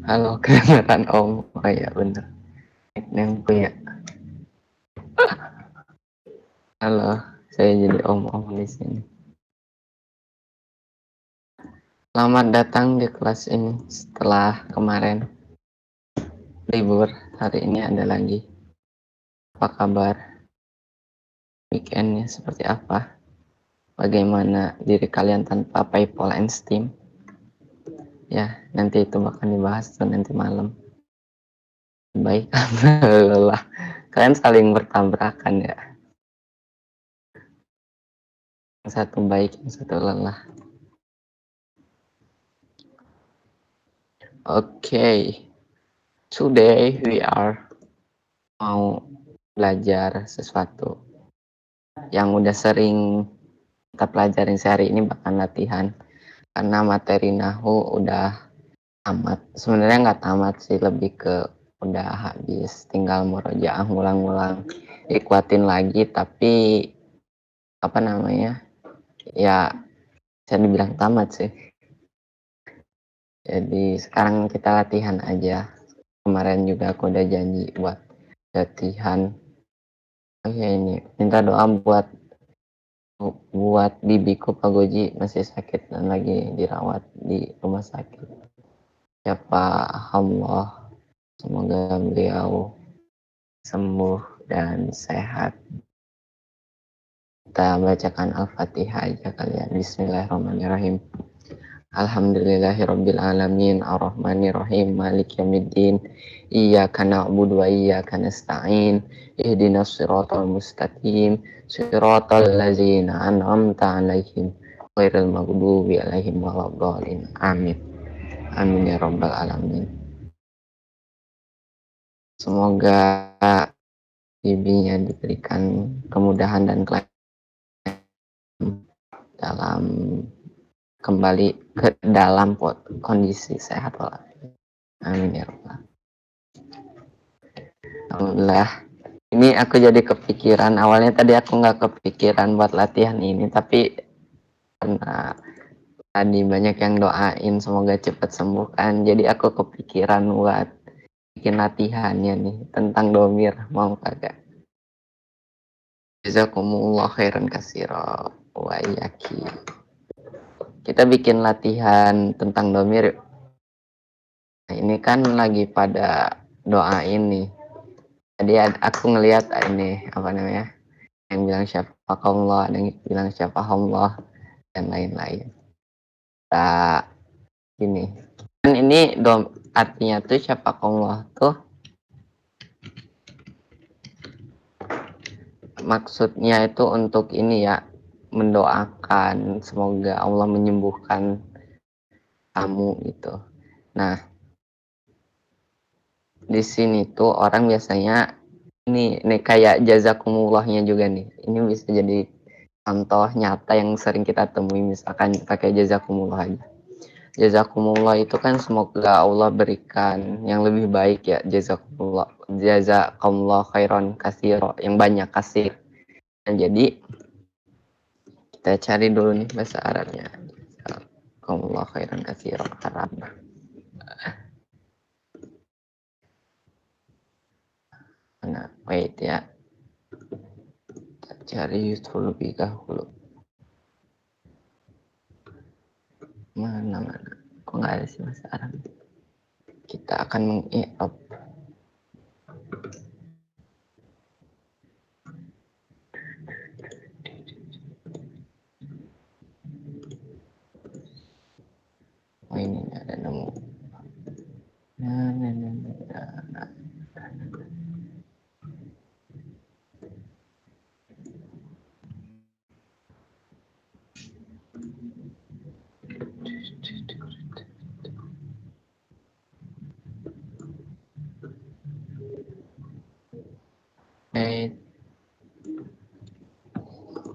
Halo, kedengeran Om. Oh iya bener. Neng ya. Halo, saya jadi Om di sini. Selamat datang di kelas ini setelah kemarin libur. Hari ini ada lagi. Apa kabar? Weekendnya seperti apa? Bagaimana diri kalian tanpa PayPal and Steam? Ya, nanti itu bakal dibahas tuh nanti malam. Baik, lelah. Kalian saling bertabrakan ya. Yang satu baik, yang satu lelah. Okay, today we are mau belajar sesuatu yang udah sering kita pelajarin sehari ini bahkan latihan karena materi nahu udah tamat, sebenarnya nggak tamat sih, lebih ke udah habis, tinggal murojaah ngulang-ngulang, dikuatin lagi, tapi apa namanya ya, bisa dibilang tamat sih. Jadi sekarang kita latihan aja. Kemarin juga aku udah janji buat latihan. Oh ya, ini minta doa buat bibiku Pak Goji, masih sakit dan lagi dirawat di rumah sakit. Ya Pak Allah, semoga beliau sembuh dan sehat. Kita bacakan Al-Fatihah aja kalian. Bismillahirrahmanirrahim. Alhamdulillahirabbil alamin, arrahmanirrahim, maliki yaumiddin. Iyyaka na'budu wa iyyaka nasta'in. Ihdinas siratal mustaqim, siratal ladzina an'amta 'alaihim ghairil maghdubi 'alaihim waladdallin. Amin. Amin ya rabbal alamin. Semoga bibinya diberikan kemudahan dan kelancaran dalam kembali ke dalam kondisi sehat walafiat. Amin ya rabbal. Alhamdulillah. Ini aku jadi kepikiran, awalnya tadi aku nggak kepikiran buat latihan ini, tapi karena tadi banyak yang doain semoga cepat sembuh kan, jadi aku kepikiran buat bikin latihannya nih tentang domir, mau kagak? Jazakumullah khairan katsira wa iyyaki. Kita bikin latihan tentang domir. Nah, ini kan lagi pada doain nih. Tadi aku ngelihat ini apa namanya? Yang bilang siapa Allah, ada yang bilang siapa Allah, dan lain-lain. Nah, ini kan ini artinya tuh siapa Allah tuh maksudnya itu untuk ini ya, mendoakan semoga Allah menyembuhkan kamu gitu. Nah, di sini tuh orang biasanya ini kayak jazakumullahnya juga nih. Ini bisa jadi contoh nyata yang sering kita temui, misalkan pakai jazakumullah aja. Jazakumullah itu kan semoga Allah berikan yang lebih baik ya, jazakumullah khairan katsira, yang banyak kasih. Nah, jadi kita cari dulu nih bahasa Arabnya. Jazakumullah khairan katsira, Arab. Nah, wait ya. Kita cari lebih dahulu. Mana kok nggak ada sih bahasa Arab. Kita akan meng-i'rab. Oh ini ada nemu. Nah.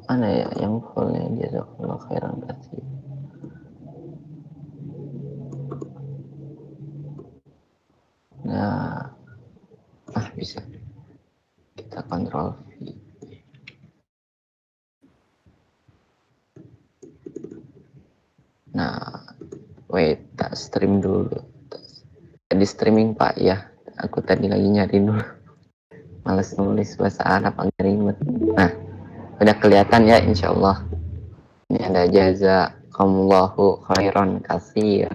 Mana ya yang fullnya jazakumullah khairan katsir. Nah, bisa kita kontrol V. Nah, wait, Tak stream dulu. Di streaming Pak ya. Aku tadi lagi nyari dulu. Males nulis bahasa Arab agak ribet. Nah, udah kelihatan ya insya Allah. Ini ada jazakumullahu khairan katsir.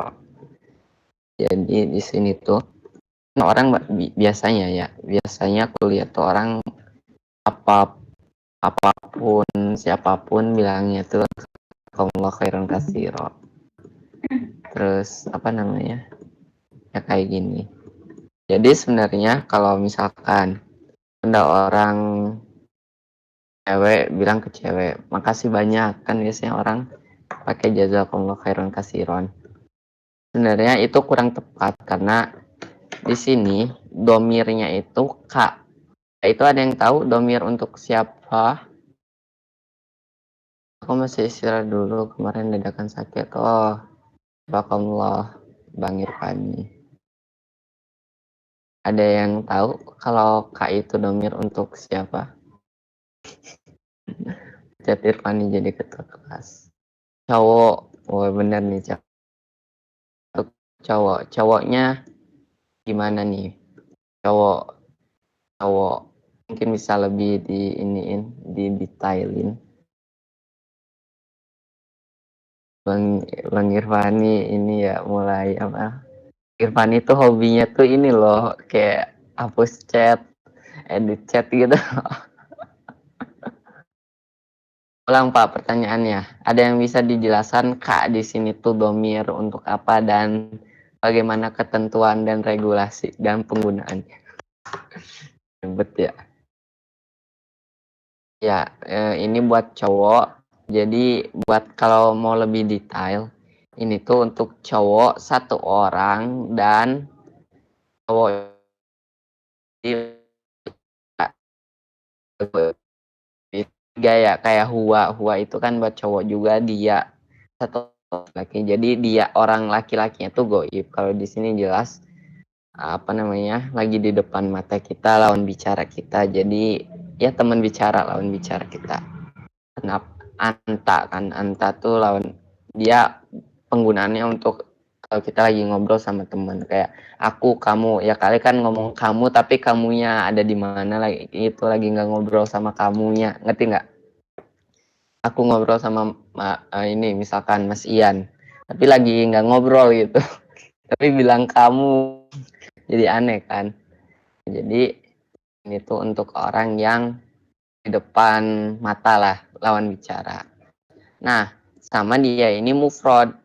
Jadi di sini tuh orang biasanya ya, biasanya aku lihat tuh orang apapun siapapun bilangnya tuh jazakumullahu khairan katsir. Terus apa namanya? Ya kayak gini. Jadi sebenarnya kalau misalkan ada orang cewek bilang ke cewek, makasih banyak, kan biasanya orang pakai jazakumullah khairan kasiron. Sebenarnya itu kurang tepat karena di sini domirnya itu kak. Itu ada yang tahu domir untuk siapa? Aku masih istirahat dulu, kemarin dadakan sakit. Oh, jazakumullah Bang Irfani. Ada yang tahu kalau kak itu domir untuk siapa? Chat Irfani jadi ketua kelas. Cowok, oh bener nih cowoknya gimana nih? Cowok cowok mungkin bisa lebih di iniin, di detailin. Bang Irfani ini ya mulai apa? Irfani tuh hobinya tuh ini loh, kayak hapus chat, edit chat gitu. Ulang Pak pertanyaannya. Ada yang bisa dijelaskan Kak di sini tuh domir untuk apa dan bagaimana ketentuan dan regulasi dan penggunaannya? Ribet ya. Ya, ini buat cowok. Jadi buat kalau mau lebih detail, ini tuh untuk cowok satu orang dan cowok tiga ya kayak Hua itu kan buat cowok juga dia satu laki. Jadi dia orang laki-lakinya tuh goib. Kalau di sini jelas apa namanya lagi di depan mata kita lawan bicara kita. Jadi ya teman bicara lawan bicara kita. Kenapa anta tuh lawan dia penggunaannya untuk kalau kita lagi ngobrol sama teman kayak aku kamu ya kali kan ngomong kamu tapi kamunya ada di mana lagi itu lagi nggak ngobrol sama kamunya ngerti nggak aku ngobrol sama ini misalkan Mas Ian tapi lagi nggak ngobrol gitu tapi bilang kamu jadi aneh kan jadi ini tuh untuk orang yang di depan mata lah lawan bicara. Nah, sama dia ini mufrad.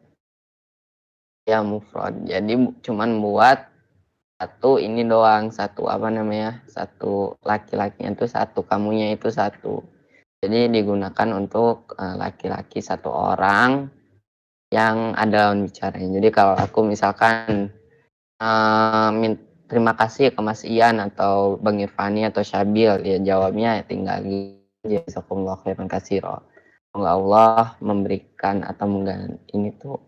Ya mufrad. Jadi cuman buat satu ini doang, satu apa namanya? Satu laki-lakinya itu satu, kamunya itu satu. Jadi digunakan untuk laki-laki satu orang yang ada lawan bicaranya. Jadi kalau aku misalkan terima kasih ke Mas Ian atau Bang Irfani atau Syabil, ya jawabnya tinggal jazakumullah khairan katsira. Semoga Allah memberikan atau mengganti ini tuh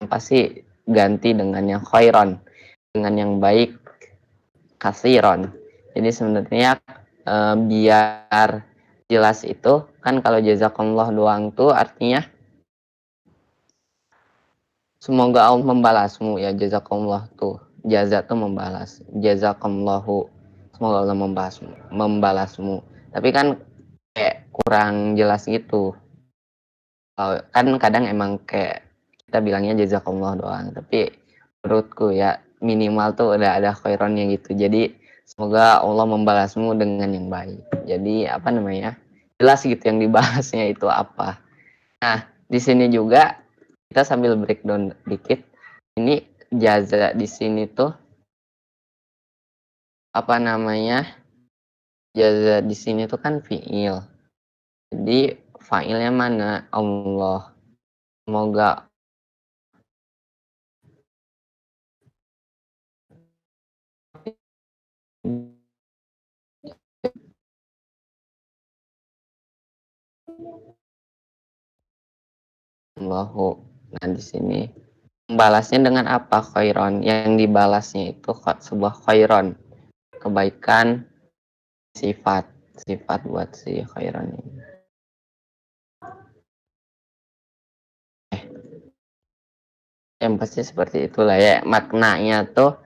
pasti ganti dengan yang khairon, dengan yang baik kasiron. Jadi sebenarnya biar jelas itu kan kalau jazakumullah doang tuh artinya semoga Allah membalasmu ya jazakumullah tuh. Jaza tuh membalas. Jazakumullahu semoga Allah membalasmu. Tapi kan kayak kurang jelas gitu. Kan kadang emang kayak kita bilangnya jazakumullah doang tapi menurutku ya minimal tuh udah ada khaironnya gitu jadi semoga Allah membalasmu dengan yang baik jadi apa namanya jelas gitu yang dibahasnya itu apa. Nah di sini juga kita sambil breakdown dikit ini jaza di sini tuh apa namanya jaza di sini tuh kan fiil jadi fa'ilnya mana Allah semoga Allahu. Nah, di sini membalasnya dengan apa khairon? Yang dibalasnya itu sebuah khairon, kebaikan, sifat, sifat buat si khairon ini. Yang pasti seperti itulah ya, maknanya tuh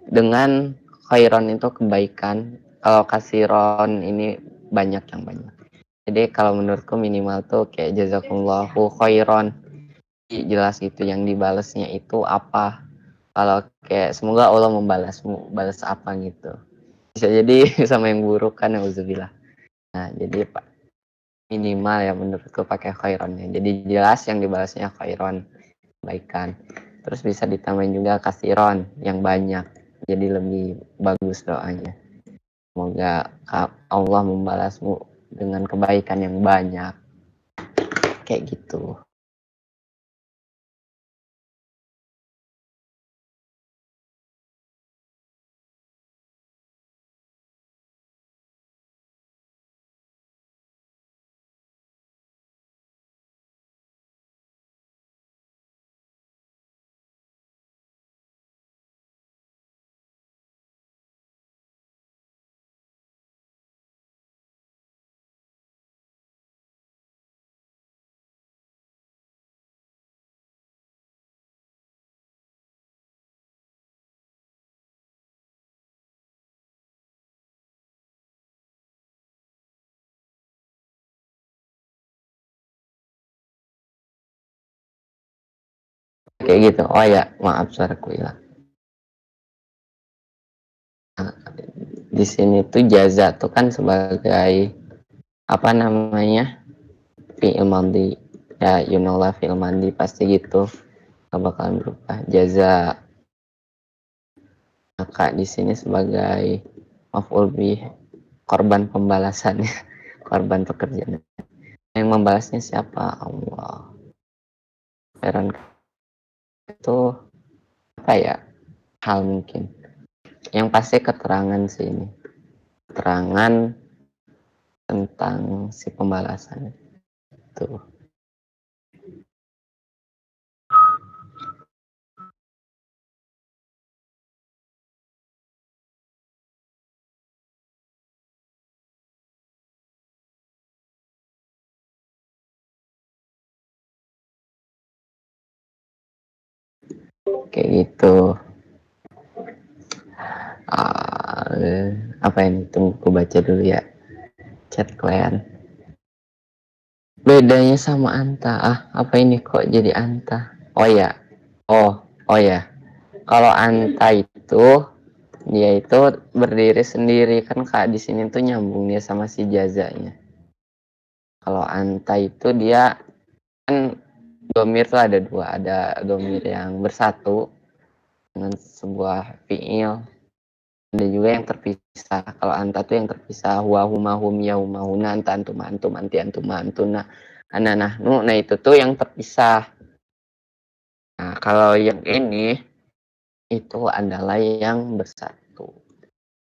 dengan khairon itu kebaikan, kalau kasiron ini banyak yang banyak. Jadi kalau menurutku minimal tuh kayak jazakumullahu khairon, jelas gitu yang dibalasnya itu apa. Kalau kayak semoga Allah membalasmu, balas apa gitu. Bisa jadi sama yang buruk kan, auzubillah. Nah, jadi Pak, minimal ya menurutku pakai khaironnya. Jadi jelas yang dibalasnya khairon, kebaikan. Terus bisa ditambahin juga kasiron yang banyak. Jadi lebih bagus doanya. Semoga Allah membalasmu dengan kebaikan yang banyak. Kayak gitu. Kayak gitu. Oh ya, maaf suaraku hilang. Nah, di sini tuh jaza tuh kan sebagai apa namanya? Fi'il mandi. Ya, you know lah fi'il mandi pasti gitu. Gak bakalan berubah. Jaza, maka di sini sebagai maf'ul bih, korban pembalasannya, korban pekerjaan. Yang membalasnya siapa? Allah. Heran itu apa ya? Hal mungkin. Yang pasti keterangan sih ini. Keterangan tentang si pembalasan itu. Kayak gitu. Apa ini? Tunggu aku baca dulu ya chat kalian. Bedanya sama anta. Apa ini kok jadi anta? Oh ya. Oh, oh ya. Kalau anta itu dia itu berdiri sendiri kan Kak, di sini tuh nyambung dia sama si jazanya. Kalau anta itu dia kan domir tuh ada dua, ada domir yang bersatu dengan sebuah fiil, ada juga yang terpisah. Kalau anta tuh yang terpisah, wa huma hum ya huma huna, anta antum antum anti antum antuna ana nahnu, nah itu tuh yang terpisah. Nah kalau yang ini itu adalah yang bersatu.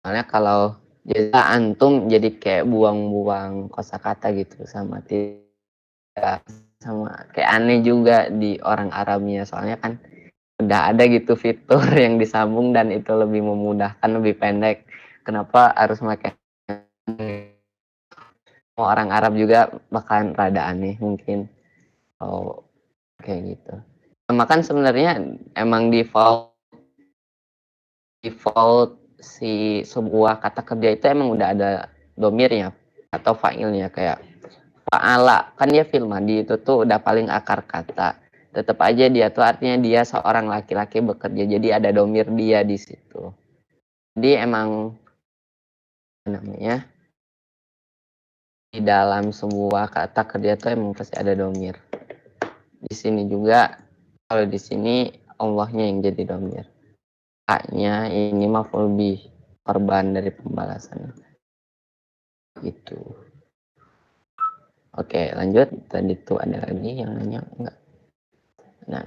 Soalnya kalau jasa antum jadi kayak buang-buang kosakata gitu, sama tidak, sama kayak aneh juga di orang Arabnya. Soalnya kan udah ada gitu fitur yang disambung dan itu lebih memudahkan, lebih pendek. Kenapa harus pakai orang Arab juga bakalan rada aneh mungkin. Oh, kayak gitu. Sama kan sebenarnya emang default si sebuah kata kerja itu emang udah ada domirnya atau fa'ilnya, kayak fa'ala kan dia fil madi itu tuh udah paling akar kata. Tetap aja dia tuh artinya dia seorang laki-laki bekerja, jadi ada domir dia di situ. Jadi emang namanya di dalam sebuah kata kerja tuh emang pasti ada domir. Di sini juga kalau di sini Allahnya yang jadi domir. A-nya ini maf'ul bih, korban dari pembalasan. Gitu. Oke, lanjut. Tadi tuh ada lagi yang nanya enggak? Nah.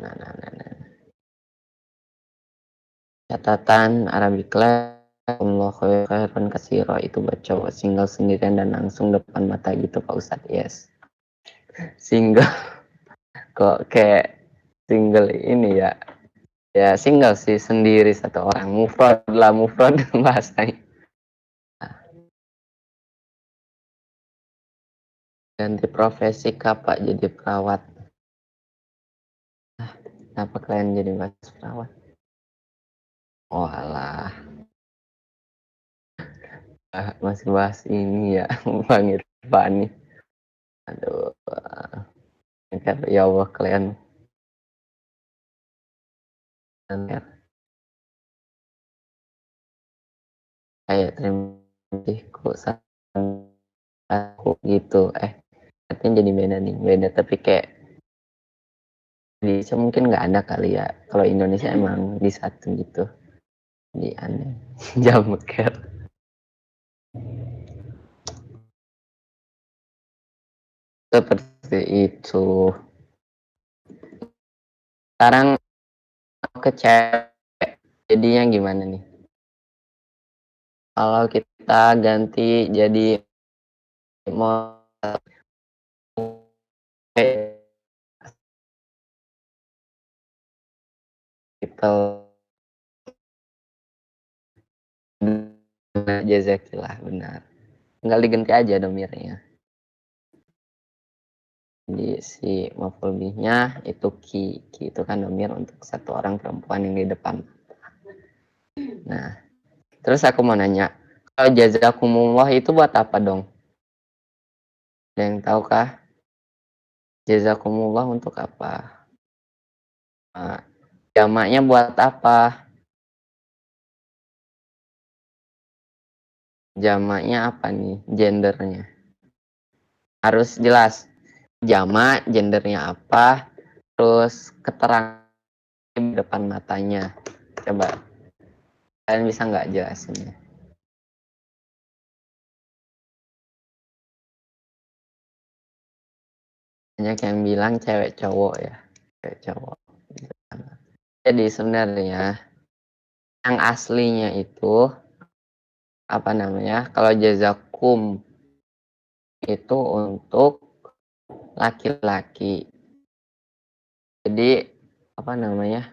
Catatan Arabic Class, Allah khairan kasiro itu baca single sendirian dan langsung depan mata gitu Pak Ustadz. Yes. Single kok kayak single ini ya. Ya single sih, sendiri satu orang. Mufrad lah, mufrad bahasanya. Ganti profesi Kak Pak jadi perawat. Kenapa kalian jadi bahas perawat? Oh alah, masih bahas ini ya, Bang Irfan nih. Aduh, ya Allah kalian. Kayak terima kasih kok aku gitu. Artinya jadi beda nih, beda tapi kayak di Indonesia mungkin nggak ada kali ya. Kalau Indonesia emang di satu gitu, di aneh. Jamker. Seperti itu. Sekarang ke cewek. Jadinya gimana nih? Kalau kita ganti jadi mau kita jazakillah benar. Tinggal diganti aja domirnya. Jadi si maf'ul bihnya itu ki. Ki itu kan domir untuk satu orang perempuan yang di depan. Nah, terus aku mau nanya, kalau jazakumullah itu buat apa dong? Ada yang tahu kah? Jazakumullah untuk apa? Nah, jamaknya buat apa? Jamaknya apa nih? Gendernya. Harus jelas. Jamak, gendernya apa? Terus keterangan di depan matanya. Coba, kalian bisa nggak jelasinnya? Banyak yang bilang cewek cowok ya. Cewek cowok. Jadi sebenarnya yang aslinya itu apa namanya? Kalau jazakum itu untuk laki-laki. Jadi apa namanya?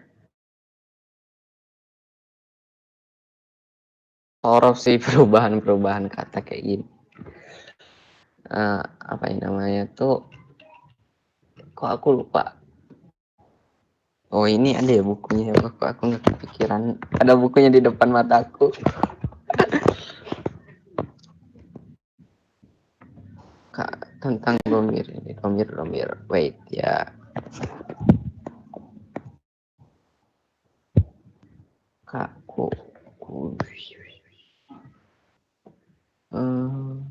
Horof sih perubahan-perubahan kata kayak gini. Apa yang namanya tuh? Kok aku lupa? Oh ini ada ya bukunya. Kok aku nggak kepikiran. Ada bukunya di depan mataku. Kak, tentang domir ini. Domir. Wait ya. Kakku. Hmm,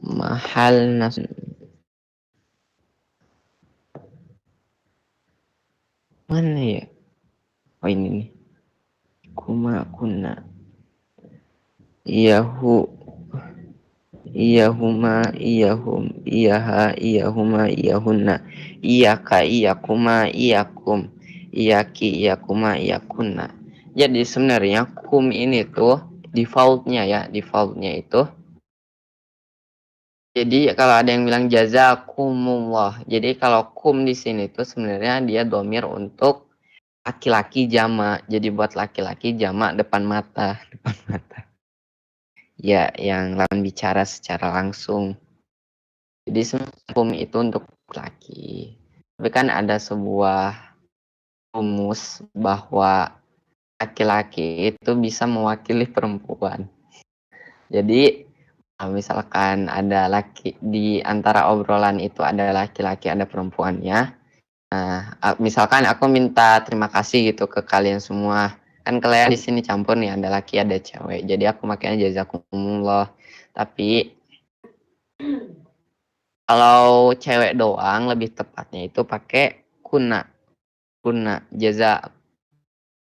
mahal nas. Mana ya? Oh ini nih. Kuna. Iyahu. Iyahuma. Iyahum. Iyaha. Iyahuma. Iyahunna. Iyaka. Iyakuma. Iyakum. Iyaki. Iyakuma. Iyakunna. Jadi sebenarnya kum ini tuh defaultnya itu. Jadi kalau ada yang bilang jazakumullah. Jadi kalau kum di sini tuh sebenarnya dia domir untuk laki-laki jama. Jadi buat laki-laki jama depan mata. Depan mata. Ya, yang lawan bicara secara langsung. Jadi kum itu untuk laki. Tapi kan ada sebuah rumus bahwa laki-laki itu bisa mewakili perempuan. Jadi misalkan ada laki di antara obrolan itu ada laki-laki ada perempuannya. Nah, misalkan aku minta terima kasih gitu ke kalian semua. Kan kalian di sini campur nih, ada laki ada cewek. Jadi aku makanya jazakumullah. Tapi kalau cewek doang lebih tepatnya itu pakai kuna. Kuna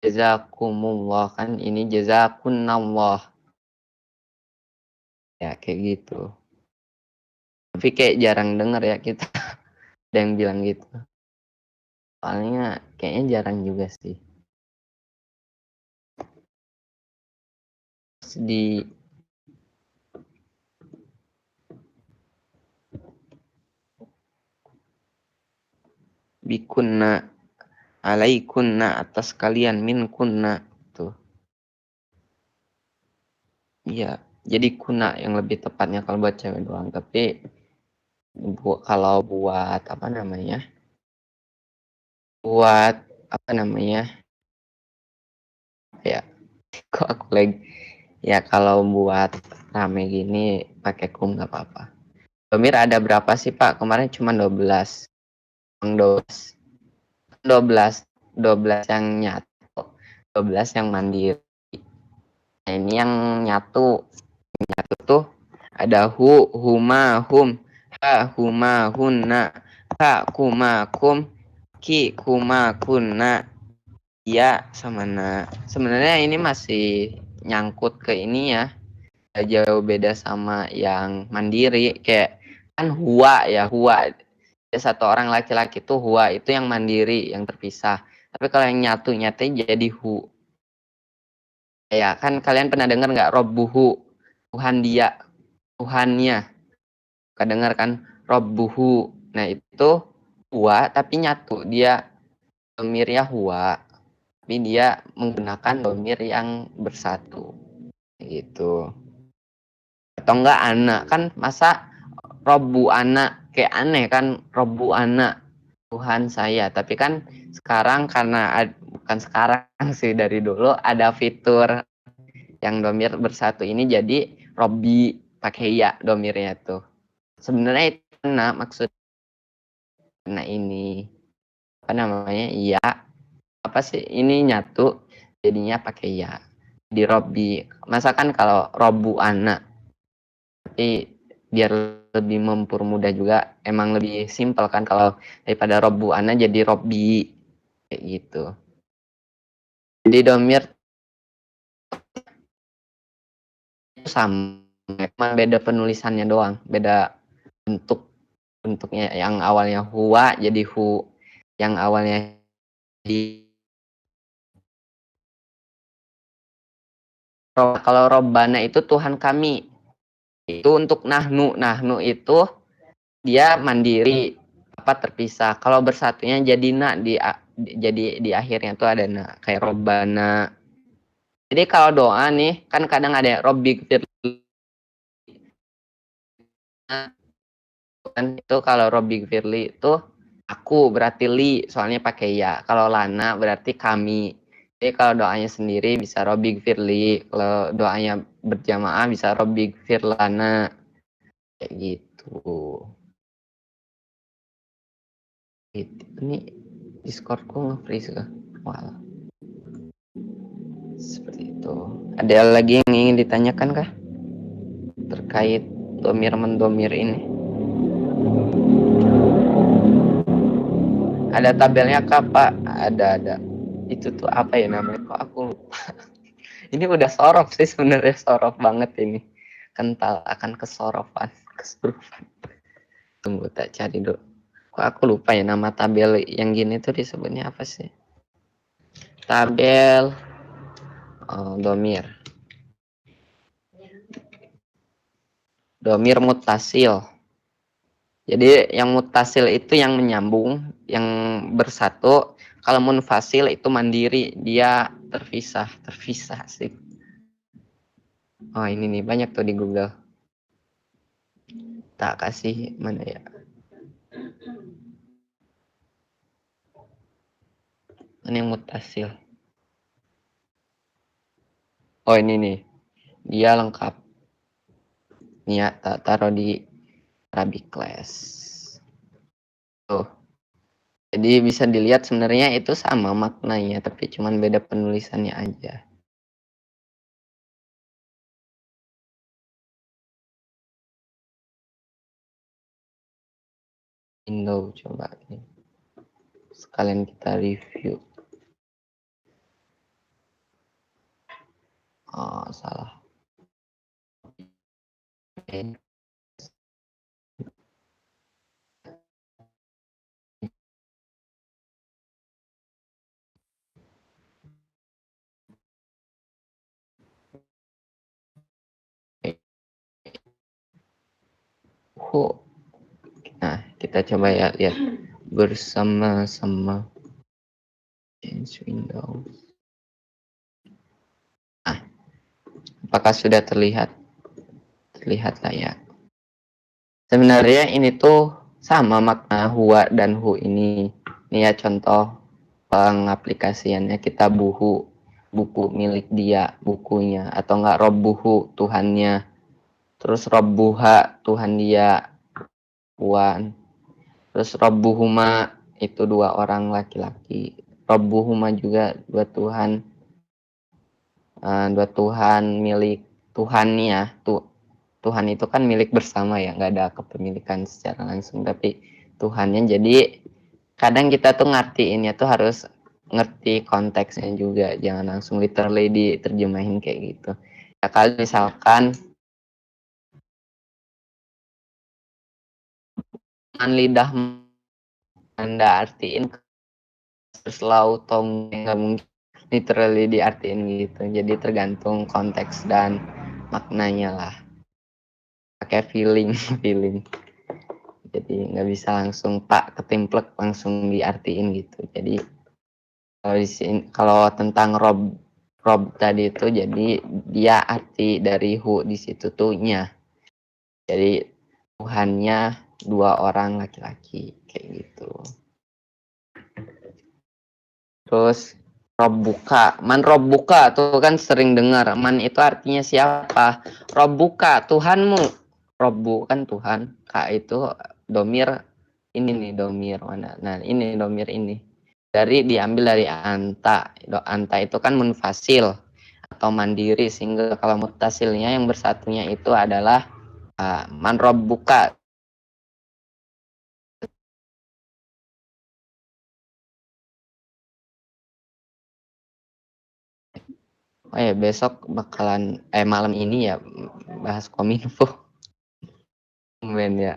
jazakumullah kan ini jazakunallah. Ya kayak gitu. Tapi kayak jarang denger ya kita ada yang bilang gitu. Soalnya kayaknya jarang juga sih. Di bikunna alaikunna atas kalian minkunna tuh. Iya, jadi kuna yang lebih tepatnya kalau buat cewek doang. Tapi Kalau buat apa namanya? Buat apa namanya? Ya, kok aku lagi ya kalau buat rame gini pakai kum nggak apa-apa. Domir ada berapa sih Pak? Kemarin cuma 12. 12. 12. 12 yang nyatu. 12 yang mandiri. Nah, ini yang nyatu. Nyatu tuh ada huma, hum, ha, huma, hunna, ka, kuma, kum, ki, kuma, kunna, ya, sama na. Sebenarnya ini masih nyangkut ke ini ya. Jauh beda sama yang mandiri. Kayak kan huwa ya, huwa. Satu orang laki-laki tuh huwa itu yang mandiri, yang terpisah. Tapi kalau yang nyatu jadi hu. Ya kan kalian pernah dengar nggak Robbuhu, Tuhan dia, Tuhannya. Kedengar kan Robbuhu. Nah itu huwa tapi nyatu, dia domirnya huwa tapi dia menggunakan domir yang bersatu gitu. Atau enggak anak kan, masa Robbu anak kayak aneh kan, Robbu anak Tuhan saya. Tapi kan sekarang karena bukan sekarang sih, dari dulu ada fitur yang domir bersatu ini, jadi Robbi pakai ya domirnya tuh. Sebenarnya itu nah maksud nah ini apa namanya, iya apa sih, ini nyatu jadinya pakai ya di Robbi. Masa kan kalau Robbu anak, tapi biar lebih mempermudah juga, emang lebih simpel kan kalau daripada Robbu anak jadi Robbi kayak gitu. Jadi domir sama, cuma beda penulisannya doang, beda bentuknya. Yang awalnya huwa jadi hu, yang awalnya di. Kalau Robbana itu Tuhan kami, itu untuk nahnu. Nahnu itu dia mandiri, apa, terpisah. Kalau bersatunya jadi na, jadi di akhirnya tuh ada na, kayak Robbana. Jadi kalau doa nih kan kadang ada Robbi kan, itu kalau Robbi Firly itu aku berarti li, soalnya pakai ya. Kalau lana berarti kami. Jadi kalau doanya sendiri bisa Robbi Firly, kalau doanya berjamaah bisa Robbi Firlana kayak gitu. Ini Discordku nge-freeze kah? Wah, seperti itu. Ada lagi yang ingin ditanyakan kah terkait domir mendomir ini? Ada tabelnya kah Pak? Ada. Itu tuh apa ya namanya? Kok aku lupa. Ini udah sorof sih sebenarnya, sorof banget ini. Kental akan kesorofan, kesurufan. Tunggu tak cari dulu. Kok aku lupa ya nama tabel yang gini tuh disebutnya apa sih? Tabel domir. Domir mutasil. Jadi yang mutasil itu yang menyambung, yang bersatu. Kalau munfasil itu mandiri, dia terpisah sih. Oh ini nih banyak tuh di Google. Tak kasih mana ya? Mana yang mutasil? Oh ini nih, dia lengkap. Nih ya, tak taruh di Arabic class. Tuh. Jadi bisa dilihat sebenarnya itu sama maknanya, tapi cuman beda penulisannya aja. Window coba nih. Sekalian kita review. Oh, salah. Nah, kita coba ya lihat bersama-sama. Change Windows. Nah, apakah sudah terlihat? Terlihat lah ya. Sebenarnya ini tuh sama makna huwa dan hu ini. Ini ya contoh pengaplikasiannya, kita buhu, buku milik dia, bukunya, atau enggak robbuhu, Tuhannya. Terus robbuha, Tuhan dia, puan. Terus robbuhuma, itu dua orang laki-laki. Robbuhuma juga dua Tuhan milik Tuhannya. Tuhan itu kan milik bersama ya, nggak ada kepemilikan secara langsung, tapi Tuhannya. Jadi kadang kita tuh ngertiinnya tuh harus ngerti konteksnya juga, jangan langsung literally diterjemahin kayak gitu. Ya kali misalkan dengan lidah Anda artiin terus tong, nggak mungkin literally diartiin gitu. Jadi tergantung konteks dan maknanya lah. Pakai feeling, feeling. Jadi nggak bisa langsung tak ketimplek langsung diartiin gitu. Jadi kalau di sini, kalau tentang Rob tadi itu, jadi dia arti dari hu di situ tuh nya. Jadi Tuhannya dua orang laki-laki kayak gitu. Terus Rob buka, man Rob buka tuh kan sering dengar. Man itu artinya siapa? Rob buka, Tuhanmu. Robbu kan Tuhan. K itu domir, ini nih domir mana? Nah ini domir ini. Diambil dari anta. Anta itu kan munfasil atau mandiri, sehingga kalau mutasilnya yang bersatunya itu adalah man robbuka. Oh ya, besok bakalan malam ini ya bahas kominfo. Men ya.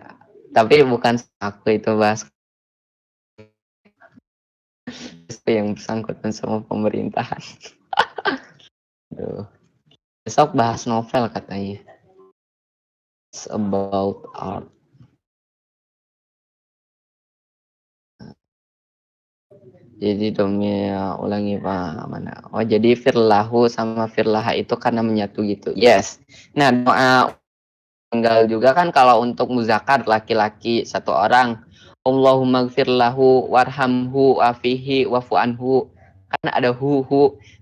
Tapi bukan aku itu bahas itu yang bersangkutan sama pemerintahan. Aduh. Besok bahas novel katanya. It's about art. Jadi domnya ulangi Pak, mana? Oh jadi firlahu sama firlaha itu karena menyatu gitu. Yes. Nah doa tinggal juga kan kalau untuk muzakkar laki-laki satu orang. Allahumma gfirlahu warhamhu wafihi wafu anhu. Kan ada hu.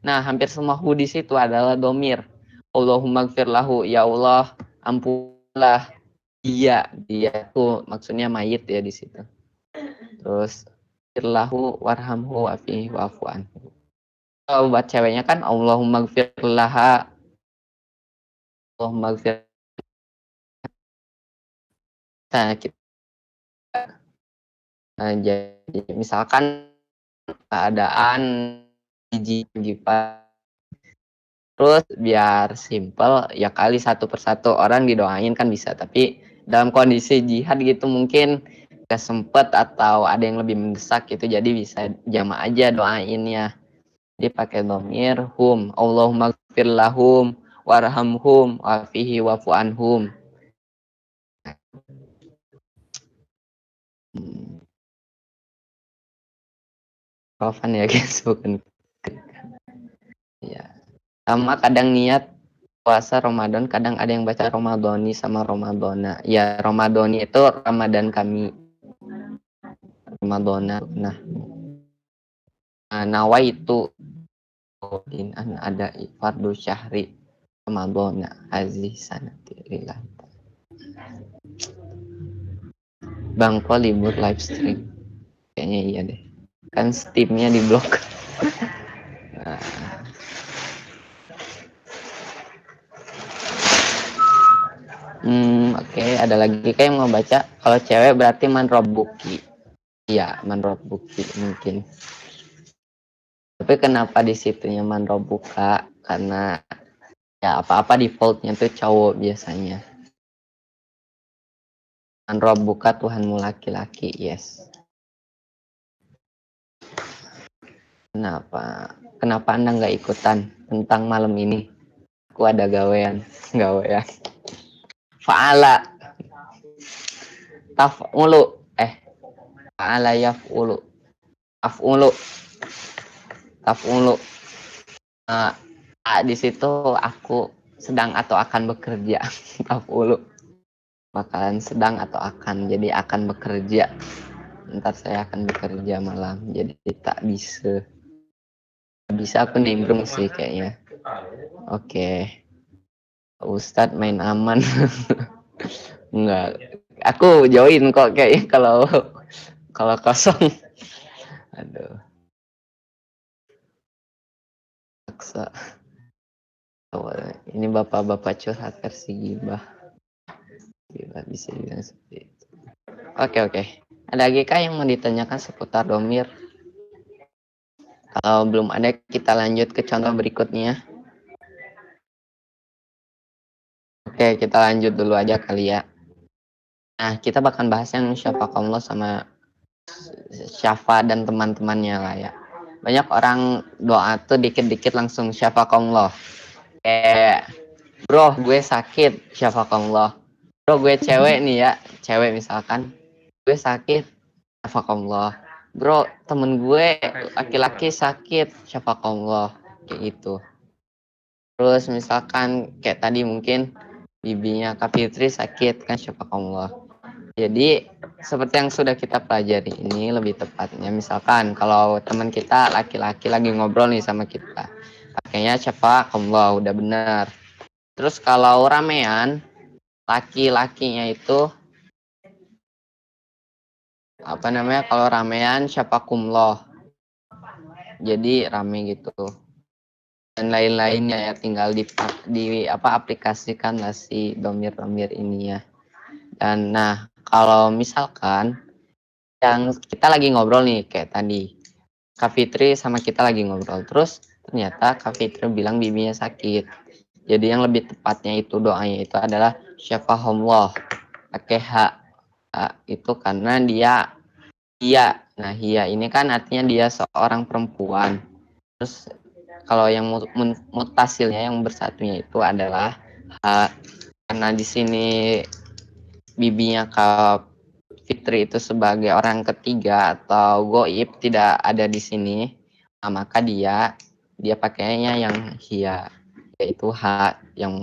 Nah hampir semua hu di situ adalah domir. Allahumma gfirlahu, ya Allah ampunlah dia tuh maksudnya mayit ya di situ. Terus firlahu warhamhu wafihi wafu anhu. Kalau buat ceweknya kan Allahumma gfirlaha, Allahumma gfir. Nah, jadi misalkan keadaan biji terus biar simple ya kali satu persatu orang didoain kan bisa, tapi dalam kondisi jihad gitu mungkin gak sempet atau ada yang lebih mendesak gitu, jadi bisa jama aja doainnya. Jadi pakai domir hum, Allahumma gfir lahum warhamhum wafihi wafu anhum. Relevan ya guys, bukan ya. Sama kadang niat puasa Ramadan, kadang ada yang baca Ramadhani sama Ramadhana. Ya Ramadhani itu Ramadan kami, Ramadhana. Nah, nawa itu an ada fardu syahri Ramadhana aziz sanati lillah. Bangko libur live stream. Kayaknya iya deh. Kan Steamnya di blok. Nah. Oke. Ada lagi kayak yang mau baca. Kalau cewek berarti manrobuki. Iya, manrobuki mungkin. Tapi kenapa di situnya manrobuka? Karena ya apa-apa defaultnya tuh cowok biasanya. Manrobuka Tuhanmu laki-laki, yes. Kenapa Anda nggak ikutan tentang malam ini? Aku ada gawean. Fa'ala taf'ulu fa'ala yaf'ulu af'ulu taf'ulu. Di situ aku sedang atau akan bekerja. Taf'ulu. bakalan sedang atau akan, jadi akan bekerja. Ntar saya akan bekerja malam, jadi tak bisa aku nimbrung sih kayaknya. Oke. Ustadz main aman. Enggak, aku join kok kayaknya kalau kosong. Aduh, paksa. Oh, ini bapak-bapak curhat versi gibah. Gibah bisa dibilang seperti itu. Oke. Ada lagi kah yang mau ditanyakan seputar domir? Kalau belum ada, kita lanjut ke contoh berikutnya. Oke, kita lanjut dulu aja kali ya. Nah, kita bakal bahas yang syafaqallah sama Syafa dan teman-temannya lah ya. Banyak orang doa tuh dikit-dikit langsung syafaqallah. Kayak, bro gue sakit, syafaqallah. Bro gue cewek nih ya, cewek misalkan. Gue sakit, syafaqallah. Bro temen gue laki-laki sakit, syafaqallah. Kayak gitu. Terus misalkan kayak tadi mungkin bibinya Kak Fitri sakit kan, syafaqallah. Jadi seperti yang sudah kita pelajari ini lebih tepatnya, misalkan kalau teman kita laki-laki lagi ngobrol nih sama kita, pakainya syafaqallah, udah benar. Terus kalau ramean, laki-lakinya itu apa namanya, kalau ramean syafaqumullah, jadi rame gitu. Dan lain-lainnya ya, tinggal di apa, aplikasikan lah si domir-domir ini ya. Dan nah, kalau misalkan yang kita lagi ngobrol nih kayak tadi, Kak Fitri sama kita lagi ngobrol, terus ternyata Kak Fitri bilang bibinya sakit. Jadi yang lebih tepatnya itu doanya itu adalah syafahullah, pakai hak. Itu karena dia. Nah, hia ini kan artinya dia seorang perempuan. Terus kalau yang mutasilnya, yang bersatunya itu adalah hak. Karena di sini bibinya Kak Fitri itu sebagai orang ketiga atau goib, tidak ada di sini, nah, maka dia pakainya yang hia, yaitu hak yang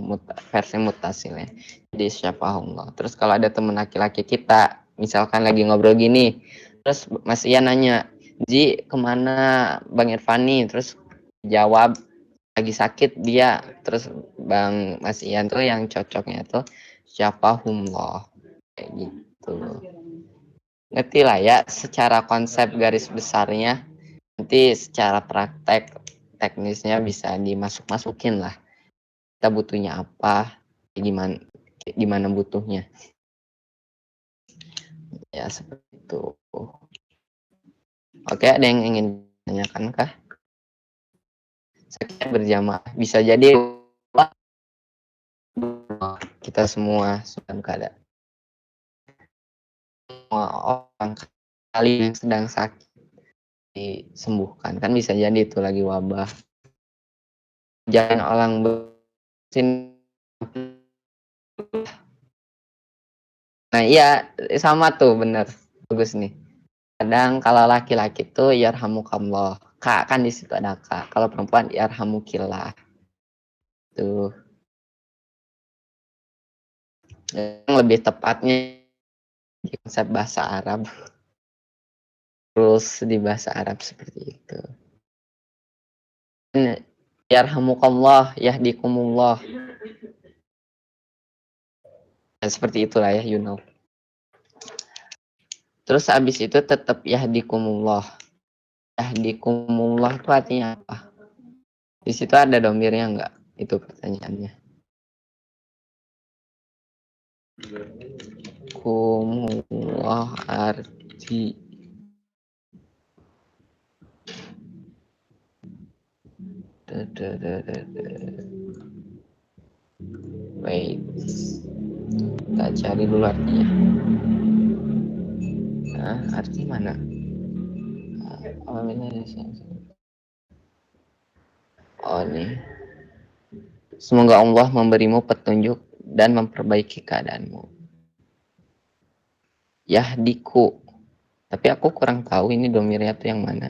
versi mutasilnya, jadi syafahullah. Terus kalau ada teman laki-laki kita misalkan lagi ngobrol gini, terus Mas Ian nanya, Ji kemana Bang Irfani, terus jawab lagi sakit dia, terus Bang Mas Ian tuh yang cocoknya tuh syafahullah, kayak gitu. Ngerti lah ya secara konsep garis besarnya. Nanti secara praktek teknisnya bisa dimasuk-masukin lah. Kita butuhnya apa, gimana butuhnya. Ya seperti itu. Oke, ada yang ingin tanyakan kah? Saya berjamaah. Bisa jadi kita semua dalam keadaan orang kali yang sedang sakit disembuhkan, kan bisa jadi itu lagi wabah. Jangan orang bersin. Nah iya, sama tuh, bener, bagus nih. Kadang kalau laki-laki tuh yarhamukallah, kak kan di situ ada kak. Kalau perempuan yarhamukillah tuh. Yang lebih tepatnya di konsep bahasa Arab, terus di bahasa Arab seperti itu. Yarhamukallah, yahdikumullah. Dan seperti itulah ya, you know. Terus abis itu tetap yahdikumullah. Yahdikumullah itu artinya apa? Di situ ada domirnya enggak? Itu pertanyaannya. Kumullah arti wait, kita cari dulu artinya. Nah, arti mana? Oh nih. Semoga Allah memberimu petunjuk dan memperbaiki keadaanmu. Yahdiku. Tapi aku kurang tahu ini domirnya tuh yang mana.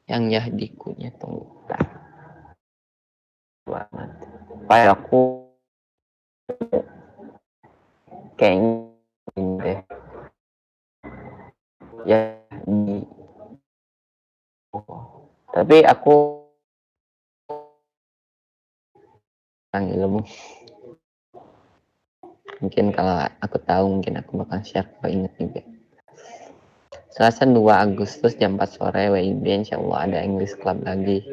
Yang yahdikunya tuh. Supaya aku kayaknya deh ya di, tapi aku kurang ilmu, mungkin kalau aku tahu mungkin aku bakal share kalau inget juga. Selasa 2 Agustus jam 4 sore WIB insya Allah ada English Club lagi.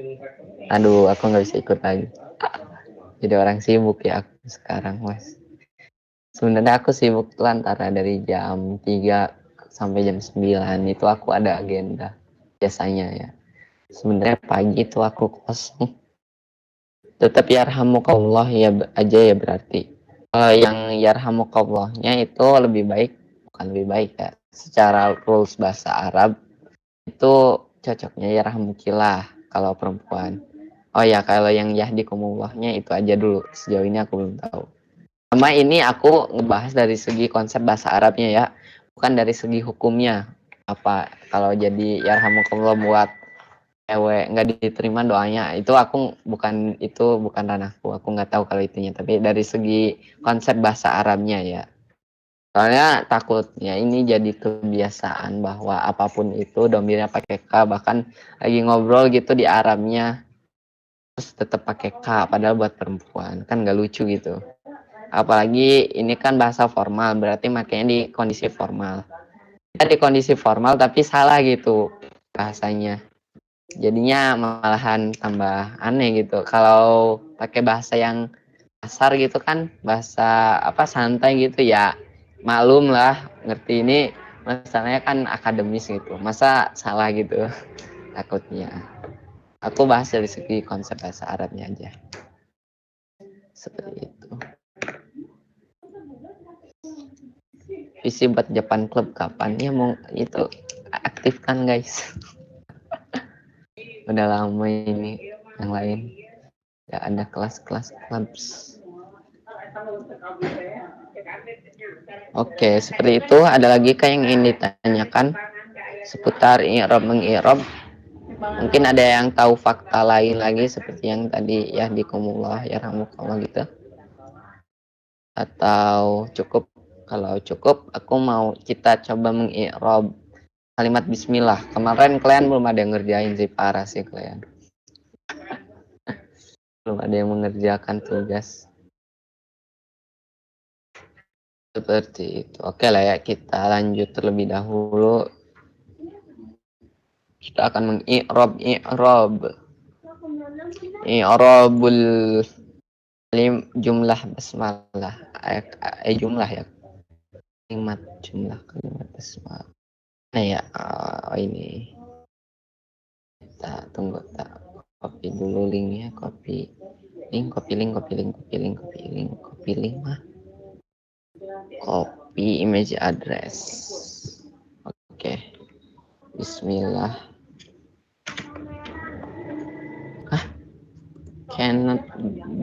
Aduh aku nggak bisa ikut lagi, jadi orang sibuk ya aku sekarang mas. Sebenarnya aku sibuk tuh antara dari jam 3 sampai jam 9 itu aku ada agenda biasanya ya. Sebenarnya pagi itu aku kosong. Tetap yarhamukallah ya aja ya berarti. Yang yarhamukallahnya itu lebih baik, bukan lebih baik ya. Secara rules bahasa Arab itu cocoknya yarhamukillah kalau perempuan. Oh ya, kalau yang yahdikumullahnya itu aja dulu. Sejauh ini aku belum tahu. Sama ini aku ngebahas dari segi konsep bahasa Arabnya ya, bukan dari segi hukumnya. Apa kalau jadi yarhamukallah buat cewek nggak diterima doanya, itu bukan ranahku, aku nggak tahu kalau itunya. Tapi dari segi konsep bahasa Arabnya ya, soalnya takutnya ini jadi kebiasaan bahwa apapun itu domirnya pakai K, bahkan lagi ngobrol gitu di Arabnya terus tetap pakai K padahal buat perempuan kan nggak lucu gitu. Apalagi ini kan bahasa formal, berarti makanya di kondisi formal. Kita di kondisi formal tapi salah gitu bahasanya. Jadinya malahan tambah aneh gitu. Kalau pakai bahasa yang kasar gitu kan, bahasa apa santai gitu ya. Maklum lah, ngerti ini masalahnya kan akademis gitu. Masa salah gitu takutnya. Aku bahas dari segi konsep bahasa Arabnya aja. Seperti itu. Visi buat Japan Club kapan ya mau itu aktifkan guys. Udah lama ini yang lain ya ada kelas-kelas clubs. Oke, seperti itu. Ada lagi kayak yang ingin ditanyakan seputar i'rab mengi'rab? Mungkin ada yang tahu fakta lain lagi seperti yang tadi ya di kumullah ya rahmukallah gitu, atau cukup? Kalau cukup aku mau kita coba mengi'rab kalimat bismillah. Kemarin kalian belum ada yang ngerjain sih, parah sih kalian. Belum ada yang mengerjakan tugas. Seperti itu. Oke lah ya, kita lanjut terlebih dahulu. Kita akan i'rab i'rabul jumlah basmalah. Jumlah ya, kalimat basmalah. Nah ya, ini kita tunggu, tak copy dulu linknya. Copy link mah copy image address. Oke, bismillah. Cannot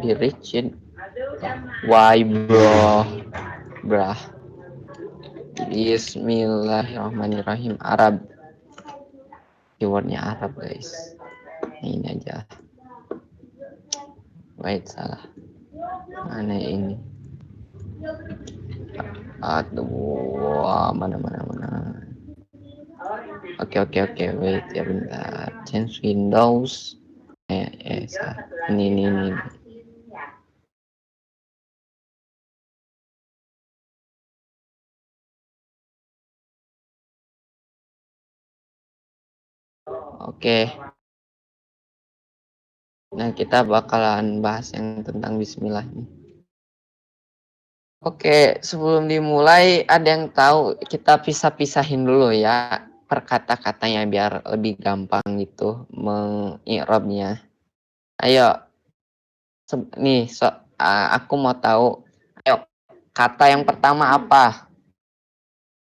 be reached. Why bro? Brah. Bismillahirrahmanirrahim. Arab. Keywordnya Arab guys. Ini aja. Wait, salah. Mana ini? Aduh, mana. Oke. Wait ya bentar. Change Windows. Salah. Ini. Oke. Nah, kita bakalan bahas yang tentang bismillah nih. Oke, sebelum dimulai ada yang tahu kita pisah-pisahin dulu ya per kata-katanya biar lebih gampang gitu mengi'rabnya. Ayo, nih aku mau tahu. Ayo, kata yang pertama apa?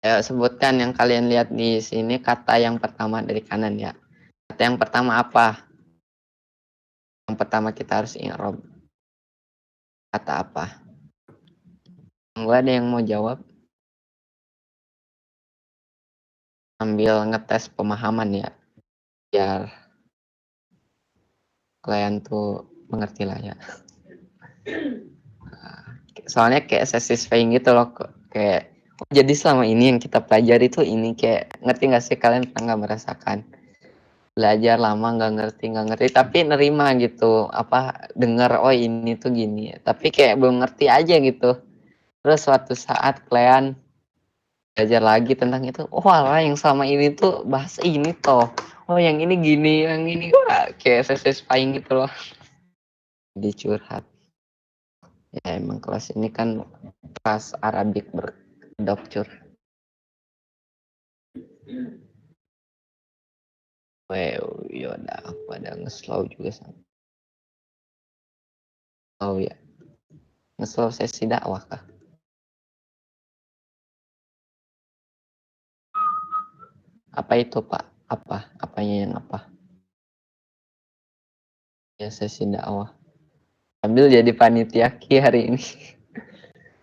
Ayo sebutkan yang kalian lihat di sini, kata yang pertama dari kanan ya. Kata yang pertama apa? Yang pertama kita harus i'rab. Kata apa? Enggak ada yang mau jawab? Sambil ngetes pemahaman ya, biar kalian tuh mengerti lah ya. Soalnya kayak satisfying gitu loh, Kayak, oh jadi selama ini yang kita pelajari tuh ini, kayak ngerti nggak sih, kalian pernah nggak merasakan? Belajar lama nggak ngerti, tapi nerima gitu, apa, denger, oh ini tuh gini, tapi kayak belum ngerti aja gitu. Terus suatu saat kalian belajar lagi tentang itu, oh alah yang selama ini tuh bahas ini toh, oh yang ini gini, yang ini, wah kayak satisfying gitu loh. Dicurhat. Ya emang kelas ini kan kelas Arabik berkedok curhat. Wow, yaudah aku ada nge-slow juga sama. Oh ya, nge-slow sesi dakwah kah? Apa itu Pak? Apa? Apanya yang apa? Ya sesi dakwah. Ambil jadi panitia Ki hari ini.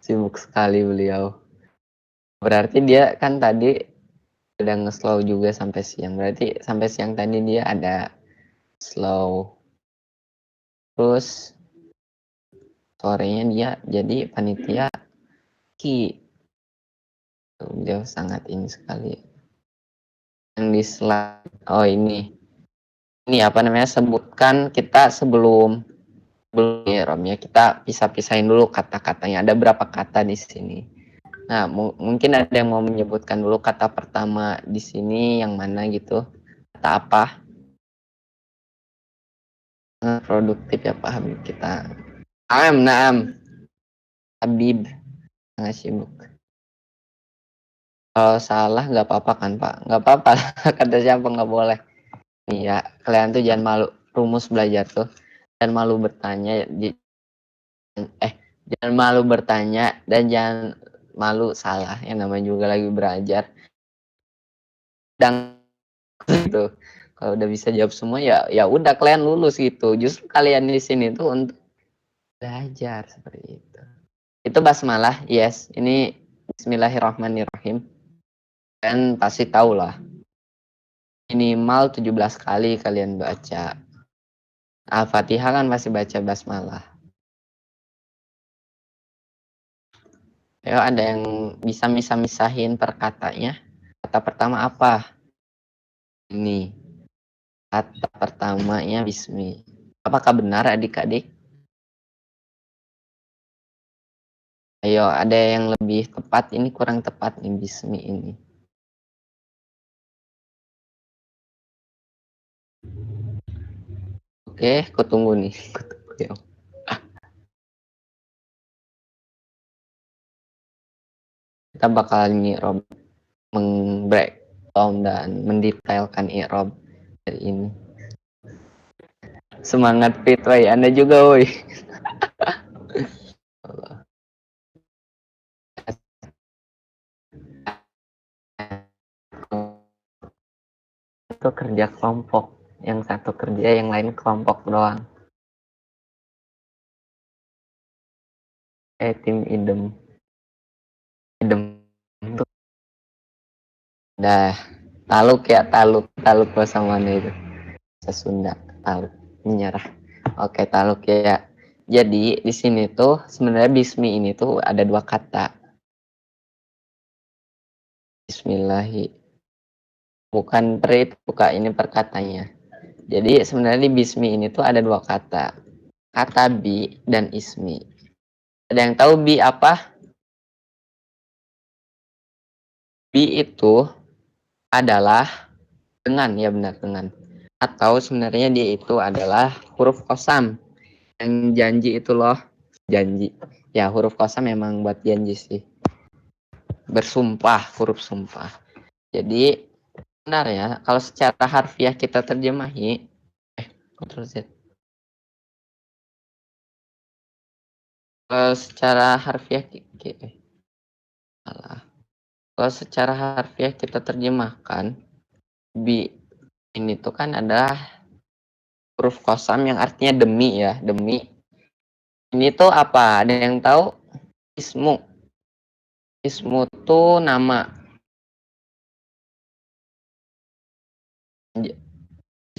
Sibuk sekali beliau. Berarti dia kan tadi udah nge-slow juga sampai siang. Berarti sampai siang tadi dia ada slow. Terus sorenya dia jadi panitia Ki. Beliau sangat ini sekali. Yang di slide, oh ini apa namanya, sebutkan kita sebelum ya kita pisah-pisahin dulu kata-katanya. Ada berapa kata di sini? Nah, mungkin ada yang mau menyebutkan dulu kata pertama di sini yang mana gitu. Kata apa? Produktif ya Pak Habib kita. Naam. Habib, sangat sibuk. Kalau salah nggak apa-apa kan Pak? Nggak apa-apa. Kata siapa nggak boleh. Iya, kalian tuh jangan malu. Rumus belajar tuh. Dan malu bertanya. Jangan malu bertanya dan jangan malu salah. Yang namanya juga lagi belajar. Dan gitu. Kalau udah bisa jawab semua ya ya udah kalian lulus gitu. Justru kalian di sini tuh untuk belajar seperti itu. Itu basmalah, yes. Ini Bismillahirrahmanirrahim. Kalian pasti tahu lah. Minimal 17 kali kalian baca. Al-Fatihah kan masih baca basmalah. Ayo ada yang bisa misahin per katanya. Kata pertama apa? Ini. Kata pertamanya bismi. Apakah benar adik-adik? Ayo, ada yang lebih tepat, ini kurang tepat nih bismi ini. Oke, aku tunggu nih. Kita bakal nyirob, meng-breakdown dan mendetailkan irob dari ini. Semangat fit, woy. Anda juga, woy. Itu kerja kelompok. Yang satu kerja, yang lain kelompok doang. Tim idem. Idem. Dah, taluk ya, taluk bahasa mana itu? Bahasa Sunda, taluk, menyerah. Oke, taluk ya. Jadi di sini tuh sebenarnya bismi ini tuh ada dua kata. Bismillahi. Bukan bukan ini perkatanya. Jadi sebenarnya di bismi ini tuh ada dua kata. Kata bi dan ismi. Ada yang tahu bi apa? Bi itu adalah dengan, ya benar dengan. Atau sebenarnya dia itu adalah huruf kosam. Yang janji itu loh, janji. Ya huruf kosam memang buat janji sih. Bersumpah, huruf sumpah. Jadi benar ya, kalau secara harfiah kita terjemahi, Ctrl Z. Kalau secara harfiah kalau secara harfiah kita terjemahkan, bi ini tuh kan adalah huruf kosam yang artinya demi ya, demi. Ini tuh apa? Ada yang tahu? Ismu. Ismu tuh nama.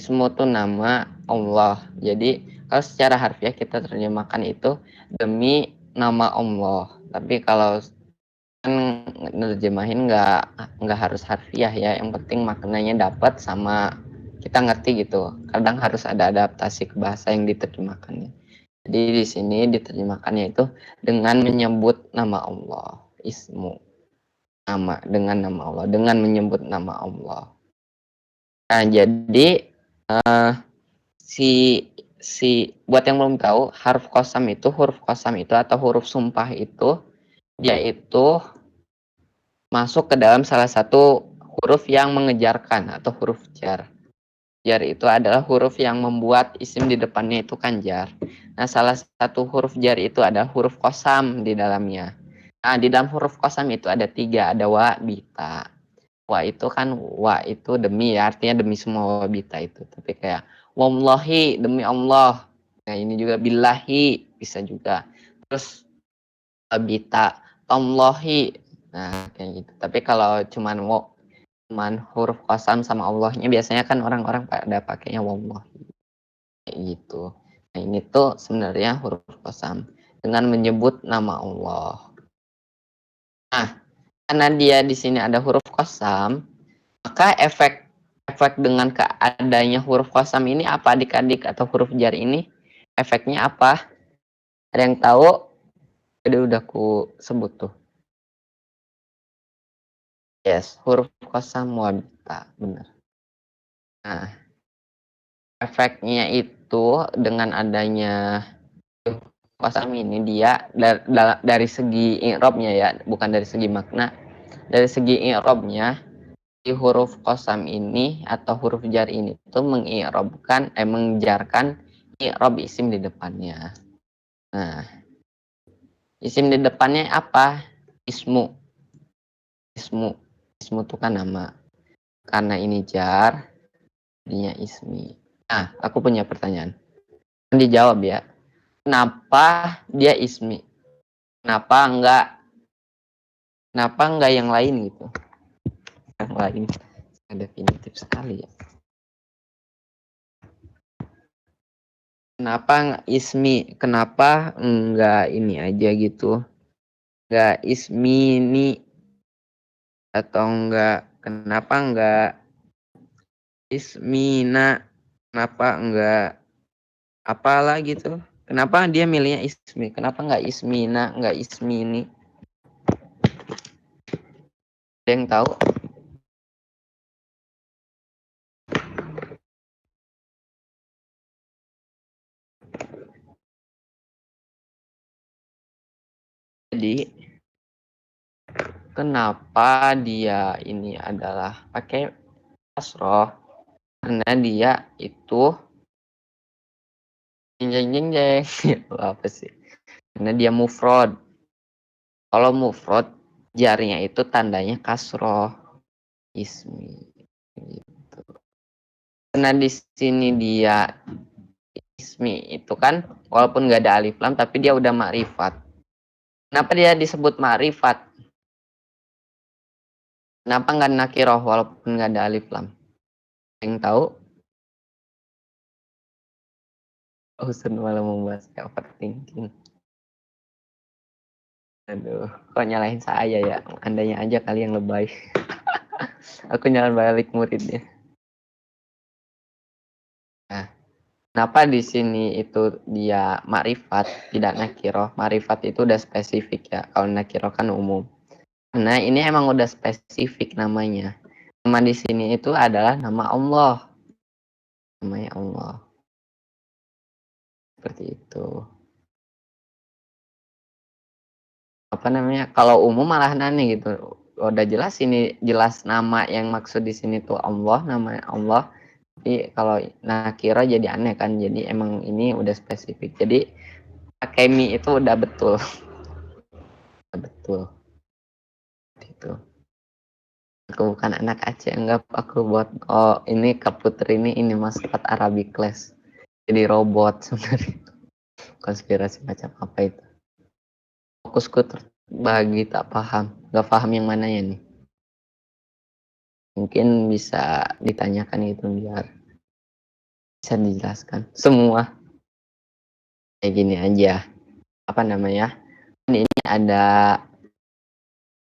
Ismu tuh nama Allah. Jadi kalau secara harfiah kita terjemahkan itu demi nama Allah. Tapi kalau kan nerjemahin nggak harus harfiah ya, yang penting maknanya dapat sama kita ngerti gitu. Kadang harus ada adaptasi ke bahasa yang diterjemahkannya. Jadi di sini diterjemahkannya itu dengan menyebut nama Allah, ismu, nama, dengan nama Allah, dengan menyebut nama Allah. Nah, jadi si si buat yang belum tahu, huruf kosam itu atau huruf sumpah itu dia itu masuk ke dalam salah satu huruf yang mengejarkan atau huruf jar. Jar itu adalah huruf yang membuat isim di depannya itu kan jar. Nah, salah satu huruf jar itu ada huruf kosam di dalamnya. Nah, di dalam huruf kosam itu ada tiga, ada wa, bita. Wa itu kan, wa itu demi ya, artinya demi semua, wa, bita itu. Tapi kayak, wallahi, demi Allah. Nah, ini juga billahi, bisa juga. Terus, bita, Tomlohi. Nah, kayak gitu. Tapi kalau cuman huruf kosam sama Allahnya biasanya kan orang-orang pada pakainya wallah kayak gitu. Nah, ini tuh sebenarnya huruf kosam dengan menyebut nama Allah. Nah, karena dia di sini ada huruf kosam, maka efek dengan keadanya huruf kosam ini apa adik-adik, atau huruf jar ini efeknya apa? Ada yang tahu? Jadi udah ku sebut tuh. Yes, huruf kosam wabita, benar. Nah, efeknya itu dengan adanya kosam ini dia dari segi i'rabnya ya, bukan dari segi makna. Dari segi i'rabnya, di huruf kosam ini atau huruf jar ini itu menjarkan i'rab isim di depannya. Nah, isim di depannya apa? Ismu. Ismu. Ismu itu kan nama. Karena ini jar, jadinya ismi. Nah, aku punya pertanyaan. Dijawab ya. Kenapa dia ismi? Kenapa enggak yang lain gitu? Yang lain definitif sekali ya. Kenapa ismi? Kenapa enggak ini aja gitu? Enggak ismi ini, atau enggak, kenapa enggak ismina? Kenapa enggak apalah gitu? Kenapa dia milihnya ismi? Kenapa enggak ismina, enggak ismini? Ada yang tahu? Jadi kenapa dia ini adalah pakai kasroh? Karena dia itu jeng jeng jeng apa sih? Karena dia mufrad. Kalau mufrad, jarnya itu tandanya kasroh, ismi. Gitu. Karena di sini dia ismi itu kan walaupun nggak ada alif lam tapi dia udah makrifat. Kenapa dia disebut makrifat? Kenapa nggak nakiroh walaupun nggak ada alif lam? Yang tahu? Ustaz malah membahas overthinking. Aduh, kok nyalahin saya ya? Andanya aja kali yang lebay. Aku nyalain balik muridnya. Nah, kenapa di sini itu dia makrifat, tidak nakiroh? Makrifat itu udah spesifik ya. Kalau nakiroh kan umum. Nah, ini emang udah spesifik namanya. Nama di sini itu adalah nama Allah. Namanya Allah. Seperti itu. Apa namanya? Kalau umum malah aneh gitu. Udah jelas ini, jelas nama yang maksud di sini tuh Allah, namanya Allah. Tapi kalau nakira jadi aneh kan. Jadi emang ini udah spesifik. Jadi pakai mi itu udah betul. Udah betul. Itu. Aku bukan anak Aceh, enggak, aku buat, oh ini Kak Putri ini maskot Arabic Class. Jadi robot sebenarnya. Konspirasi macam apa itu? Fokusku terbagi tak paham. Gak paham yang mana ya nih. Mungkin bisa ditanyakan itu biar bisa dijelaskan. Semua kayak gini aja. Apa namanya? Ini ada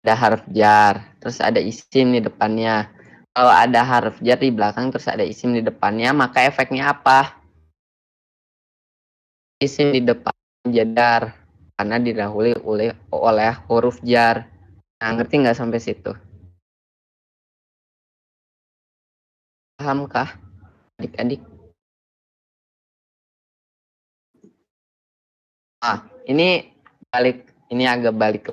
ada huruf jar, terus ada isim di depannya. Kalau ada huruf jar di belakang terus ada isim di depannya, maka efeknya apa? Isim di depan jadar karena didahului oleh huruf jar. Nah, ngerti nggak sampai situ? Pahamkah adik-adik? Ini ini agak balik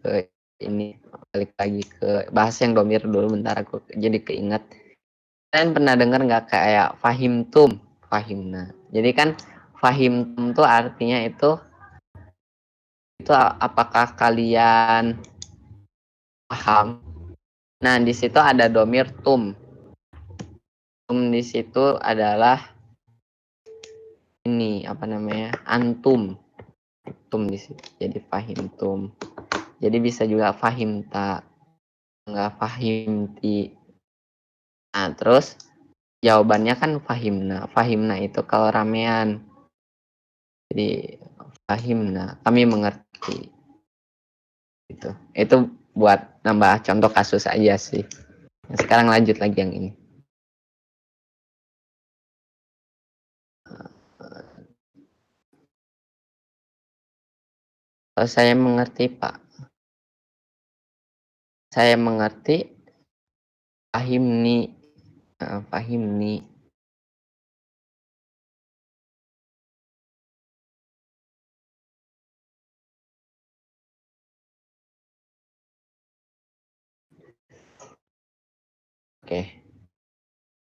ke ini, balik lagi ke bahas yang domir dulu bentar, aku jadi keinget. Kalian pernah dengar nggak kayak fahimtum, fahimna? Jadi kan fahimtum tuh artinya itu apakah kalian paham? Nah, di situ ada domir tum. Tum di situ adalah ini apa namanya? Antum. Tum di situ. Jadi fahimtum. Jadi bisa juga fahimta, nggak fahimti. Nah, terus jawabannya kan fahimna. Fahimna itu kalau ramean. Jadi fahimna, kami mengerti. Itu buat nambah contoh kasus aja sih. Nah, sekarang lanjut lagi yang ini. Kalau saya mengerti, Pak. Saya mengerti, fahimni. Fahimni. Oke.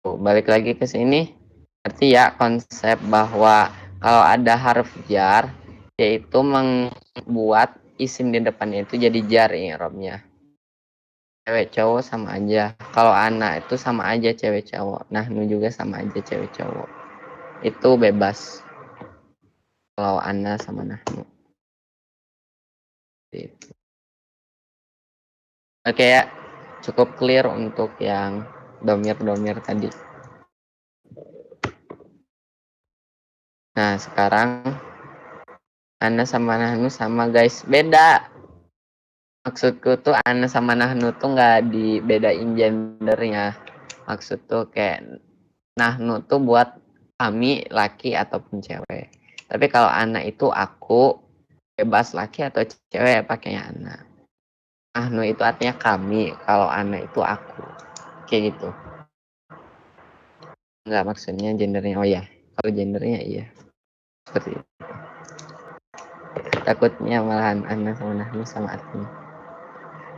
Balik lagi ke sini. Berarti ya konsep bahwa kalau ada huruf jar, yaitu membuat isim di depannya itu jadi jar i'rabnya. Cewek cowok sama aja. Kalau anak itu sama aja cewek cowok. Nah, nu juga sama aja cewek cowok. Itu bebas. Kalau ana sama nahnu. Gitu. Oke ya, cukup clear untuk yang domir-domir tadi. Nah, sekarang ana sama nahnu sama guys. Beda. Maksudku tuh ana sama nahnu tuh nggak dibedain gendernya. Maksud tuh kayak nahnu tuh buat kami laki ataupun cewek. Tapi kalau ana itu aku, bebas laki atau cewek pakainya ana. Nahnu itu artinya kami, kalau ana itu aku. Kayak gitu. Enggak, maksudnya gendernya. Oh ya, kalau gendernya iya. Seperti itu. Takutnya malahan ana sama nahnu sama artinya.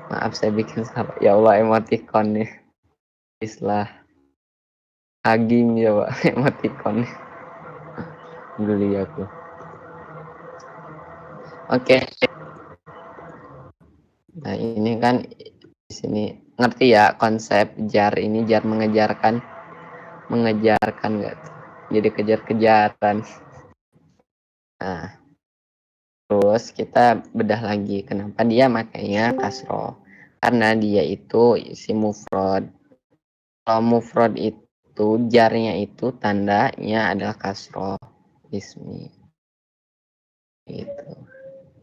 Maaf saya bikin salah. Ya Allah, emoticon nih. Islah. Aging ya Pak, emoticon. Geli aku. Oke. Nah, ini kan di sini ngerti ya konsep jar ini, jar mengejarkan nggak? Jadi kejar-kejaran. Nah, terus kita bedah lagi kenapa dia makanya kasroh, karena dia itu isi mufrad. Kalau mufrad itu jarnya itu tandanya adalah kasroh ismi gitu.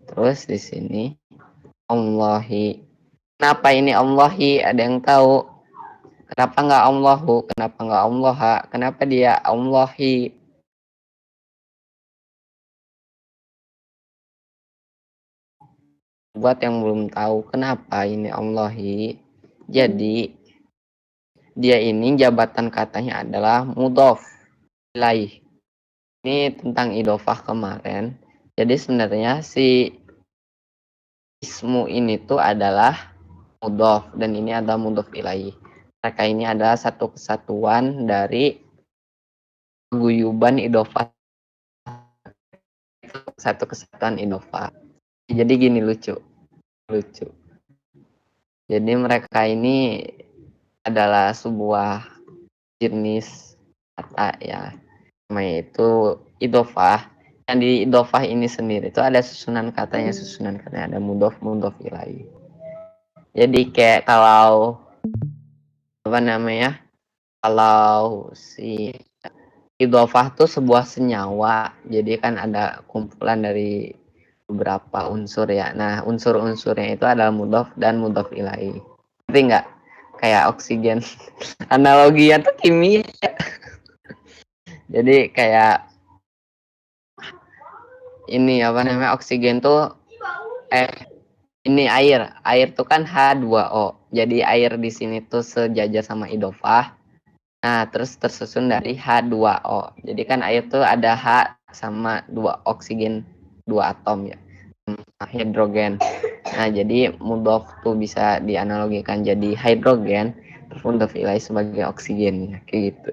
Terus di sini Allahi, kenapa ini Allahi, ada yang tahu kenapa nggak Allahu, kenapa nggak Allaha, kenapa dia Allahi? Buat yang belum tahu kenapa ini Allahi, jadi dia ini jabatan katanya adalah mudhof ilaih. Ini tentang idofah kemarin. Jadi sebenarnya si ismu ini tuh adalah mudhof dan ini adalah mudhof ilaih. Mereka ini adalah satu kesatuan dari guyuban idofah, satu kesatuan idofah. Jadi gini, lucu. Jadi mereka ini adalah sebuah jenis kata ya, namanya itu idofah. Yang di idofah ini sendiri itu ada susunan katanya ada mudhof mudhof ilaih. Jadi kayak kalau apa namanya, kalau si idofah tuh sebuah senyawa, jadi kan ada kumpulan dari beberapa unsur ya. Nah, unsur-unsurnya itu adalah mudhof dan mudhof ilaih. Ngerti nggak? Kayak oksigen. Analoginya tuh kimia. Jadi kayak ini apa namanya, oksigen tuh ini air. Air tuh kan H2O. Jadi air di sini tuh sejajar sama idofah. Nah, terus tersusun dari H2O. Jadi kan air tuh ada H sama dua oksigen, dua atom ya. Hidrogen. Nah, jadi mudhof tuh bisa dianalogikan jadi hidrogen, terus mudhof ilaih sebagai oksigen ya, kayak gitu.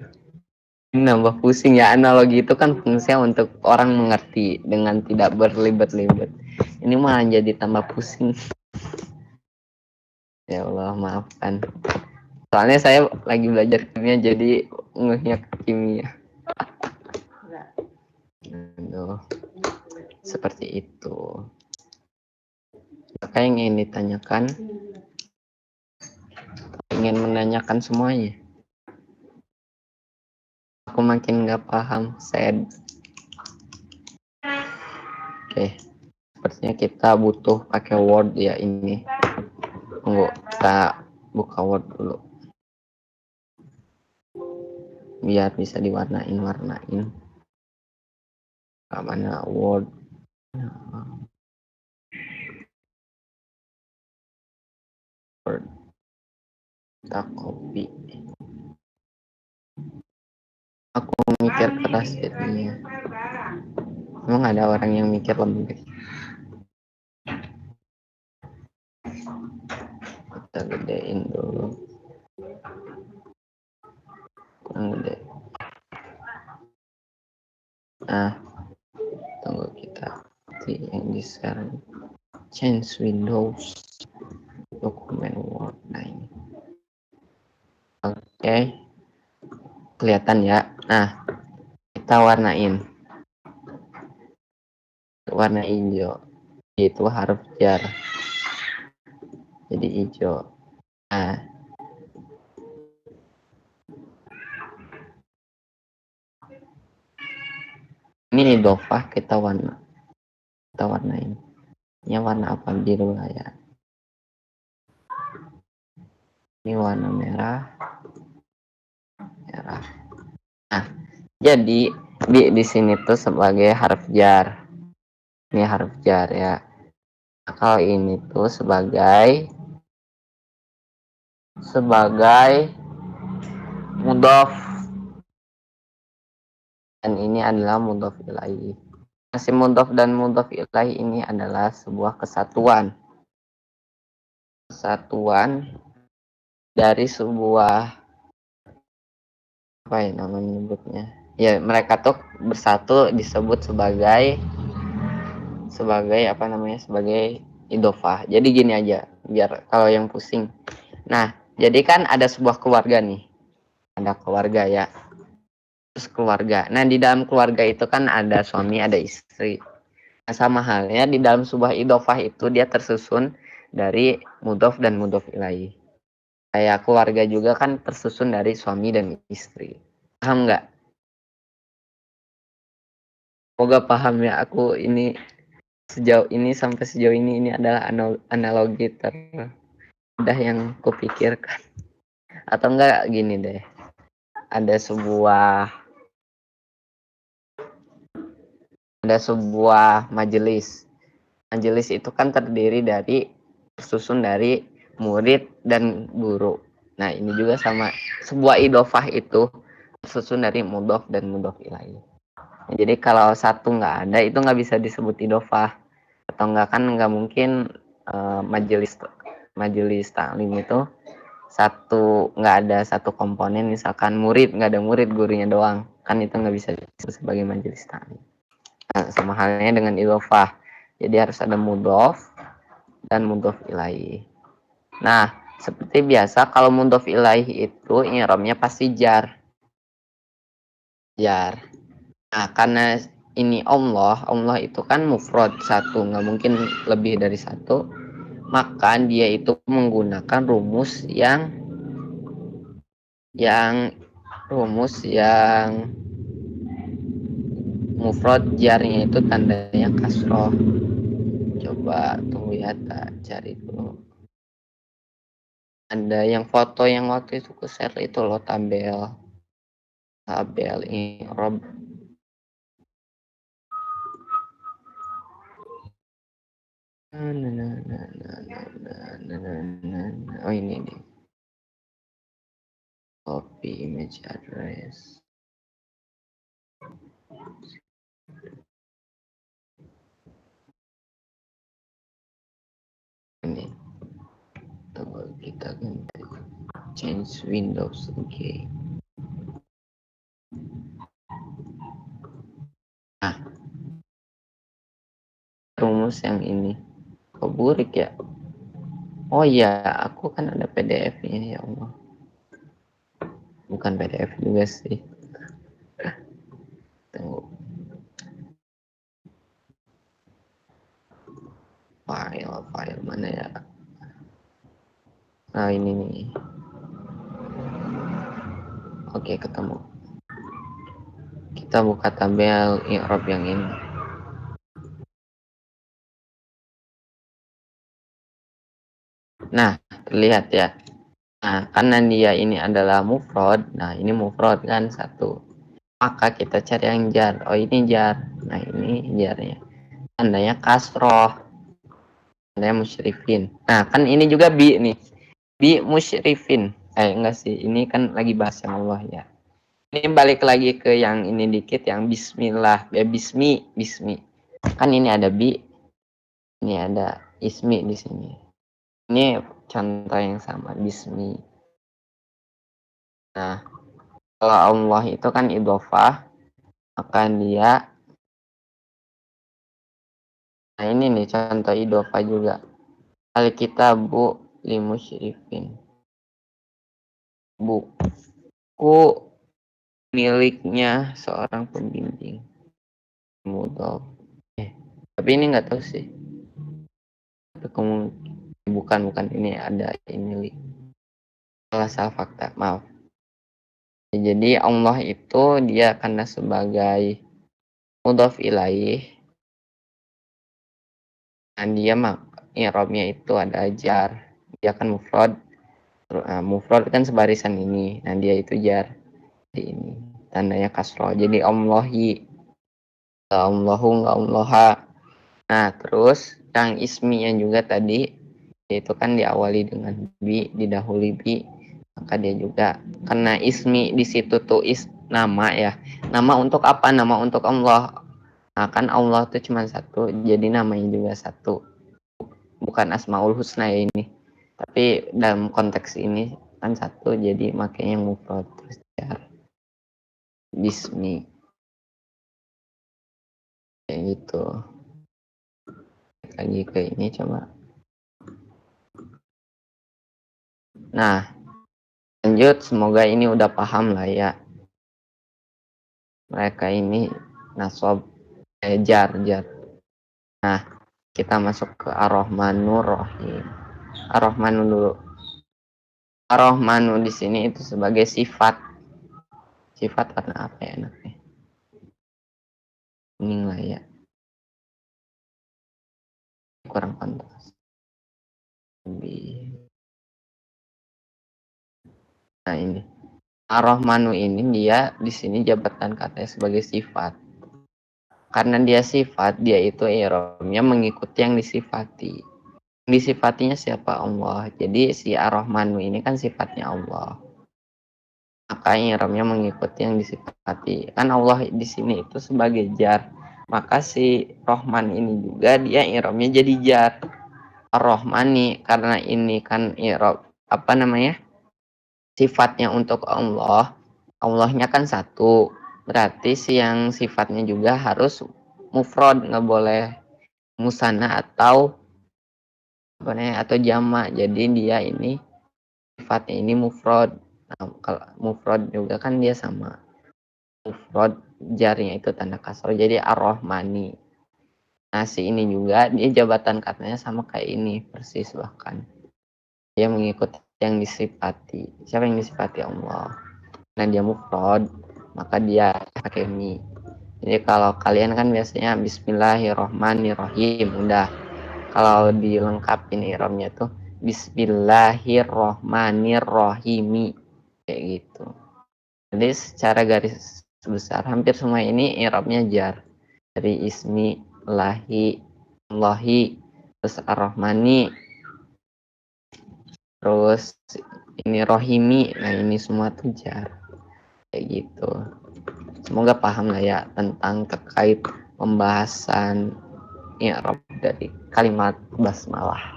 Ini nambah pusing ya, analogi itu kan fungsinya untuk orang mengerti dengan tidak berlibat-libat. Ini malah jadi tambah pusing. Ya Allah, maafkan. Soalnya saya lagi belajar kimia jadi ngehnya kimia. Aduh, seperti itu. Apa yang ingin ditanyakan? Ingin menanyakan semuanya. Aku makin nggak paham, sad. Oke, sepertinya kita butuh pakai Word ya ini. Tunggu, kita buka Word dulu. Biar bisa diwarnain. Mana Word? Word. Kita copy. Aku mikir keras jadinya. Emang ada orang yang mikir lembek. Kita gedein dulu. Kurang gede. Nah, tunggu kita yang di share. Change Windows. Dokumen Word. Nah ini. Oke. Kelihatan ya. Nah, kita warnain. Warna hijau. Itu huruf jar. Jadi hijau. Nah, ini idofah kita warnain. Ini warna apa? Biru lah ya. Ini warna merah. Nah, jadi di sini tuh sebagai huruf jar. Ini huruf jar ya. Nah, kalau ini tuh sebagai mudhof. Dan ini adalah mudhof ilaih. Si mudhof dan mudhof ilaih ini adalah sebuah kesatuan dari sebuah, apa ya namanya nyebutnya ya, mereka tuh bersatu disebut sebagai apa namanya, sebagai idofah. Jadi gini aja biar kalau yang pusing. Nah, jadi kan ada sebuah keluarga nih, ada keluarga ya, terus keluarga. Nah, di dalam keluarga itu kan ada suami, ada istri. Nah, sama halnya di dalam sebuah idofah itu dia tersusun dari mudhof dan mudhof ilaih. Kayak keluarga juga kan tersusun dari suami dan istri. Paham nggak? Semoga paham ya. Aku ini sampai sejauh ini adalah analogi terudah yang kupikirkan. Atau enggak gini deh. Ada sebuah majelis. Majelis itu kan tersusun dari murid dan guru. Nah, ini juga sama. Sebuah idofah itu tersusun dari mudhof dan mudhof ilaih. Jadi kalau satu nggak ada itu nggak bisa disebut idofah, atau nggak kan nggak mungkin majelis taklim itu nggak ada satu komponen, misalkan murid nggak ada murid, gurunya doang, kan itu nggak bisa disebut sebagai majelis taklim. Nah, sama halnya dengan idofah, jadi harus ada mudhof dan mudhof ilaih. Nah, seperti biasa kalau mudhof ilaih itu i'rabnya pasti jar. Nah, karena ini Allah itu kan mufrad satu, nggak mungkin lebih dari satu, maka dia itu menggunakan rumus yang mufrad jarnya itu tandanya kasroh. coba tunggu ya, tak cari dulu. Ada yang foto yang waktu itu ku share itu loh, tabel i'rab. Oh ini nih, copy image address. Ini coba kita ganti, change windows. Oke. Nah, rumus yang ini kok burik ya. Oh iya, aku kan ada PDF-nya, ya Allah. Bukan PDF juga sih. Tunggu. File mana ya? Nah, ini nih. Oke, ketemu. Kita buka tabel i'rab yang ini. Nah, terlihat ya. Nah, karena dia ini adalah mufrad. Nah, ini mufrad kan satu. Maka kita cari yang jar. Oh, ini jar. Nah, ini jarnya. Tandanya kasroh. Tandanya musyrifin. Nah, kan ini juga bi nih. Bi musyrifin. Enggak sih. Ini kan lagi bahas yang Allah ya. Ini balik lagi ke yang ini dikit, yang bismillah. Ya, bismi. Kan ini ada bi. Ini ada ismi di sini. Ini contoh yang sama, bismi. Nah, kalau Allah itu kan idhofah, maka dia, nah ini nih contoh idhofah juga. Alkitabu limusyrifin. Buku miliknya seorang pembimbing. Mudhof. Tapi ini nggak tahu sih. Bukan ini ada ini. Salah fakta, maaf. Jadi Allah itu dia karena sebagai mudhof ilaih, dan dia i'rabnya itu ada jar. Dia kan mufrad. Mufrad kan sebarisan ini. Nah, dia itu jar. Di ini tandanya kasroh. Jadi Allahi, nggak Allahu, nggak Allaha. Nah, terus yang isminya juga tadi, itu kan diawali dengan bi, didahului bi, maka dia juga karena ismi di situ tuh nama ya. Nama untuk apa? Nama untuk Allah. Nah, kan Allah itu cuma satu, jadi namanya juga satu. Bukan Asmaul Husna ya ini. Tapi dalam konteks ini kan satu, jadi makanya yang mufrad terus jar. Bismi. Kayak gitu. Lagi ke ini coba. Nah, lanjut, semoga ini udah paham lah ya. Mereka ini nasab, jar. Nah, kita masuk ke Ar-Rahmanur Rahim. Ar-Rahmanu dulu. Ar-Rahmanu di sini itu sebagai sifat. Sifat karena apa ya enaknya? Ini lah ya. Kurang pantas. Nah, ini. Ar-Rahmanu ini dia di sini jabatan katanya sebagai sifat. Karena dia sifat, dia itu i'rabnya mengikuti yang disifati. Disifatinya siapa? Allah. Jadi si Ar-Rahmanu ini kan sifatnya Allah. Maka i'rabnya mengikuti yang disifati. Kan Allah di sini itu sebagai jar. Maka si Rahman ini juga dia i'rabnya jadi jar. Ar-Rahmani, karena ini kan i'rab apa namanya? Sifatnya untuk Allah. Allahnya kan satu. Berarti si yang sifatnya juga harus mufrad, nggak boleh musana atau apa namanya, atau jama. Jadi dia ini sifatnya ini mufrad. Nah, kalau mufrad juga kan dia sama. Mufrad jarnya itu tanda kasroh. Jadi ar-Rahmani. Nah, si ini juga dia jabatan katanya sama kayak ini persis, bahkan dia mengikuti yang disifati. Siapa yang disifati? Allah. Nah, dia mufrad, maka dia pakai mi. Jadi kalau kalian kan biasanya Bismillahirrohmanirrohim, udah. kalau dilengkapin i'rabnya tuh Bismillahirrohmanirrohimi kayak gitu. Jadi secara garis besar hampir semua ini i'rabnya jar. Dari ismi, lahi, Allahi, terus ar-Rahmani, terus ini rohimi. Nah ini semua tuh jar kayak gitu. Semoga paham lah ya tentang terkait pembahasan i'rab dari kalimat basmalah.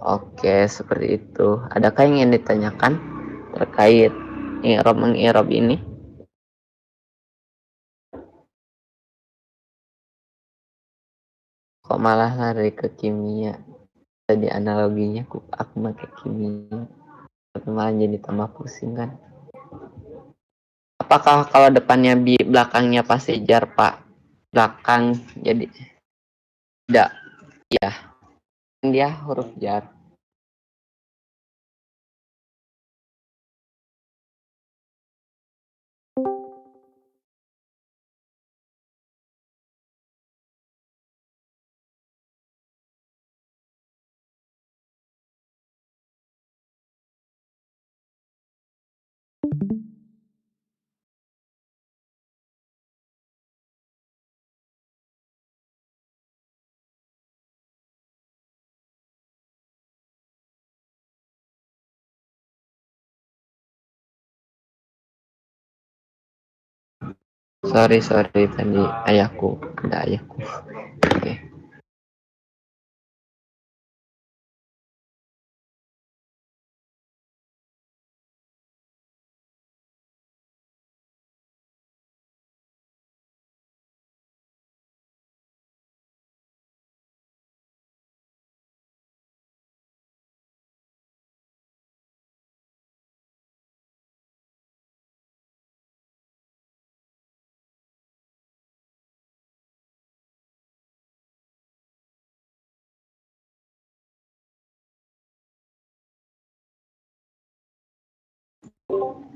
Oke, seperti itu. Adakah yang ingin ditanyakan terkait i'rab mengi'rab ini? Kok malah lari ke kimia? Tadi analoginya aku pakai kimia, tapi malah jadi tambah pusing kan? Apakah kalau depannya bi belakangnya pasti jar, Pak? Belakang jadi tidak, ya, dia huruf jar. Sorry tadi ayahku, ada ayahku. Oke.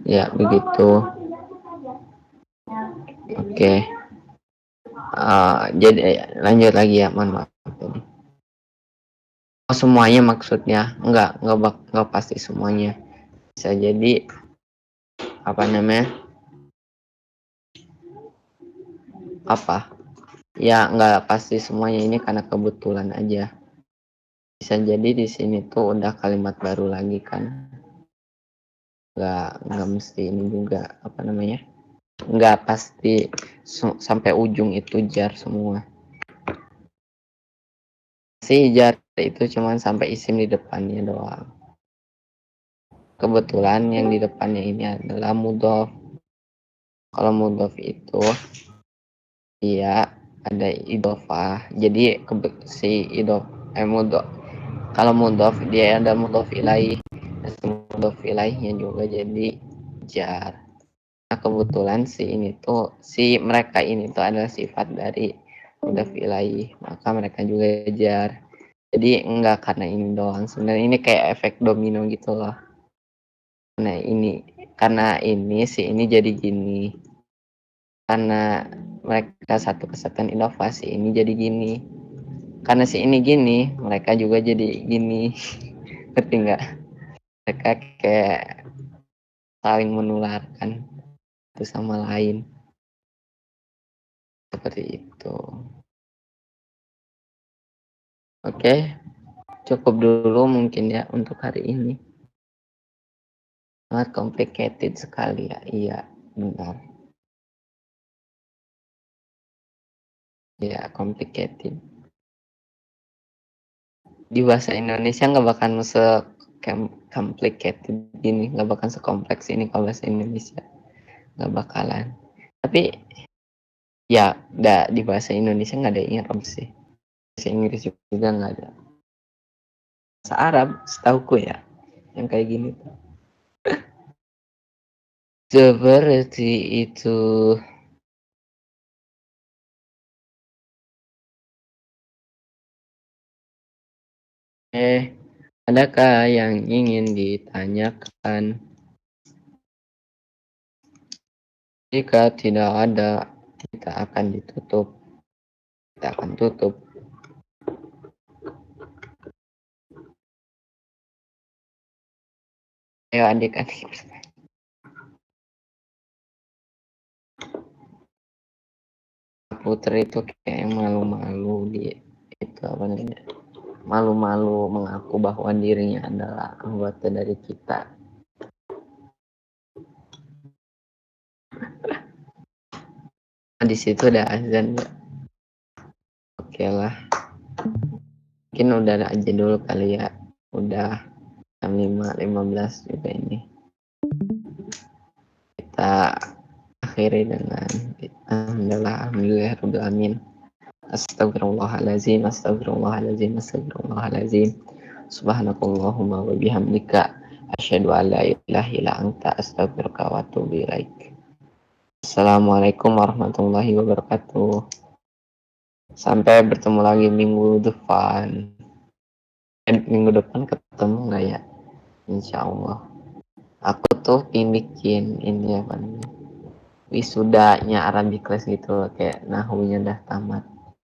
Ya, begitu. Oke. Jadi lanjut lagi ya, mohon maaf tadi. Oh, semuanya maksudnya enggak pasti semuanya. Bisa jadi apa namanya? Apa? Ya enggak pasti semuanya, ini karena kebetulan aja. Bisa jadi di sini tuh udah kalimat baru lagi kan. Enggak mesti ini juga apa namanya? Enggak pasti sampai ujung itu jar semua. Si jar itu cuman sampai isim di depannya doang. Kebetulan yang di depannya ini adalah mudhof. Kalau mudhof itu iya ada idofah. Jadi si idof mudhof. Kalau mudhof dia ada mudhof ilaih. Mudhof ilaihnya juga jadi jar. Nah, kebetulan si mereka ini tuh adalah sifat dari mudhof ilaih, maka mereka juga jar. Jadi enggak karena ini doang. Sebenarnya ini kayak efek domino gitu loh. Nah ini karena ini jadi gini, karena mereka satu kesatuan inovasi ini jadi gini, karena si ini gini mereka juga jadi gini. Ngerti nggak? Mereka kayak saling menularkan satu sama lain seperti itu. Oke, cukup dulu mungkin ya untuk hari ini. Sangat complicated sekali ya. Iya, benar. Ya, complicated. Di bahasa Indonesia nggak bakal complicated gini, nggak bakal sekompleks ini kalau bahasa Indonesia, nggak bakalan. Tapi ya di bahasa Indonesia nggak ada i'rab sih, bahasa Inggris juga nggak ada. Bahasa Arab setauku ya yang kayak gini tuh seperti itu. Adakah yang ingin ditanyakan? Jika tidak ada, kita akan tutup. Ayo adik-adik. Putri itu kayak malu-malu di itu apa namanya? Malu-malu mengaku bahwa dirinya adalah anggota dari kita. Di situ ada azan ya. Oke lah. Mungkin udah aja dulu kali ya. Udah jam 5.15 juga ini. Kita akhiri dengan alhamdulillahirrahmanirrahim. Astagfirullahaladzim, astagfirullahaladzim, astagfirullahaladzim. Subhanakallahumma wa bihamdika asyhadu an la ilaha illa anta astaghfiruka wa atubu ilaik. Assalamualaikum warahmatullahi wabarakatuh. Sampai bertemu lagi minggu depan. Minggu depan ketemu nggak ya? Insya Allah. Aku tuh bikin ini apa namanya? Wisudanya Arabic class gitu, kayak nahunya udah tamat.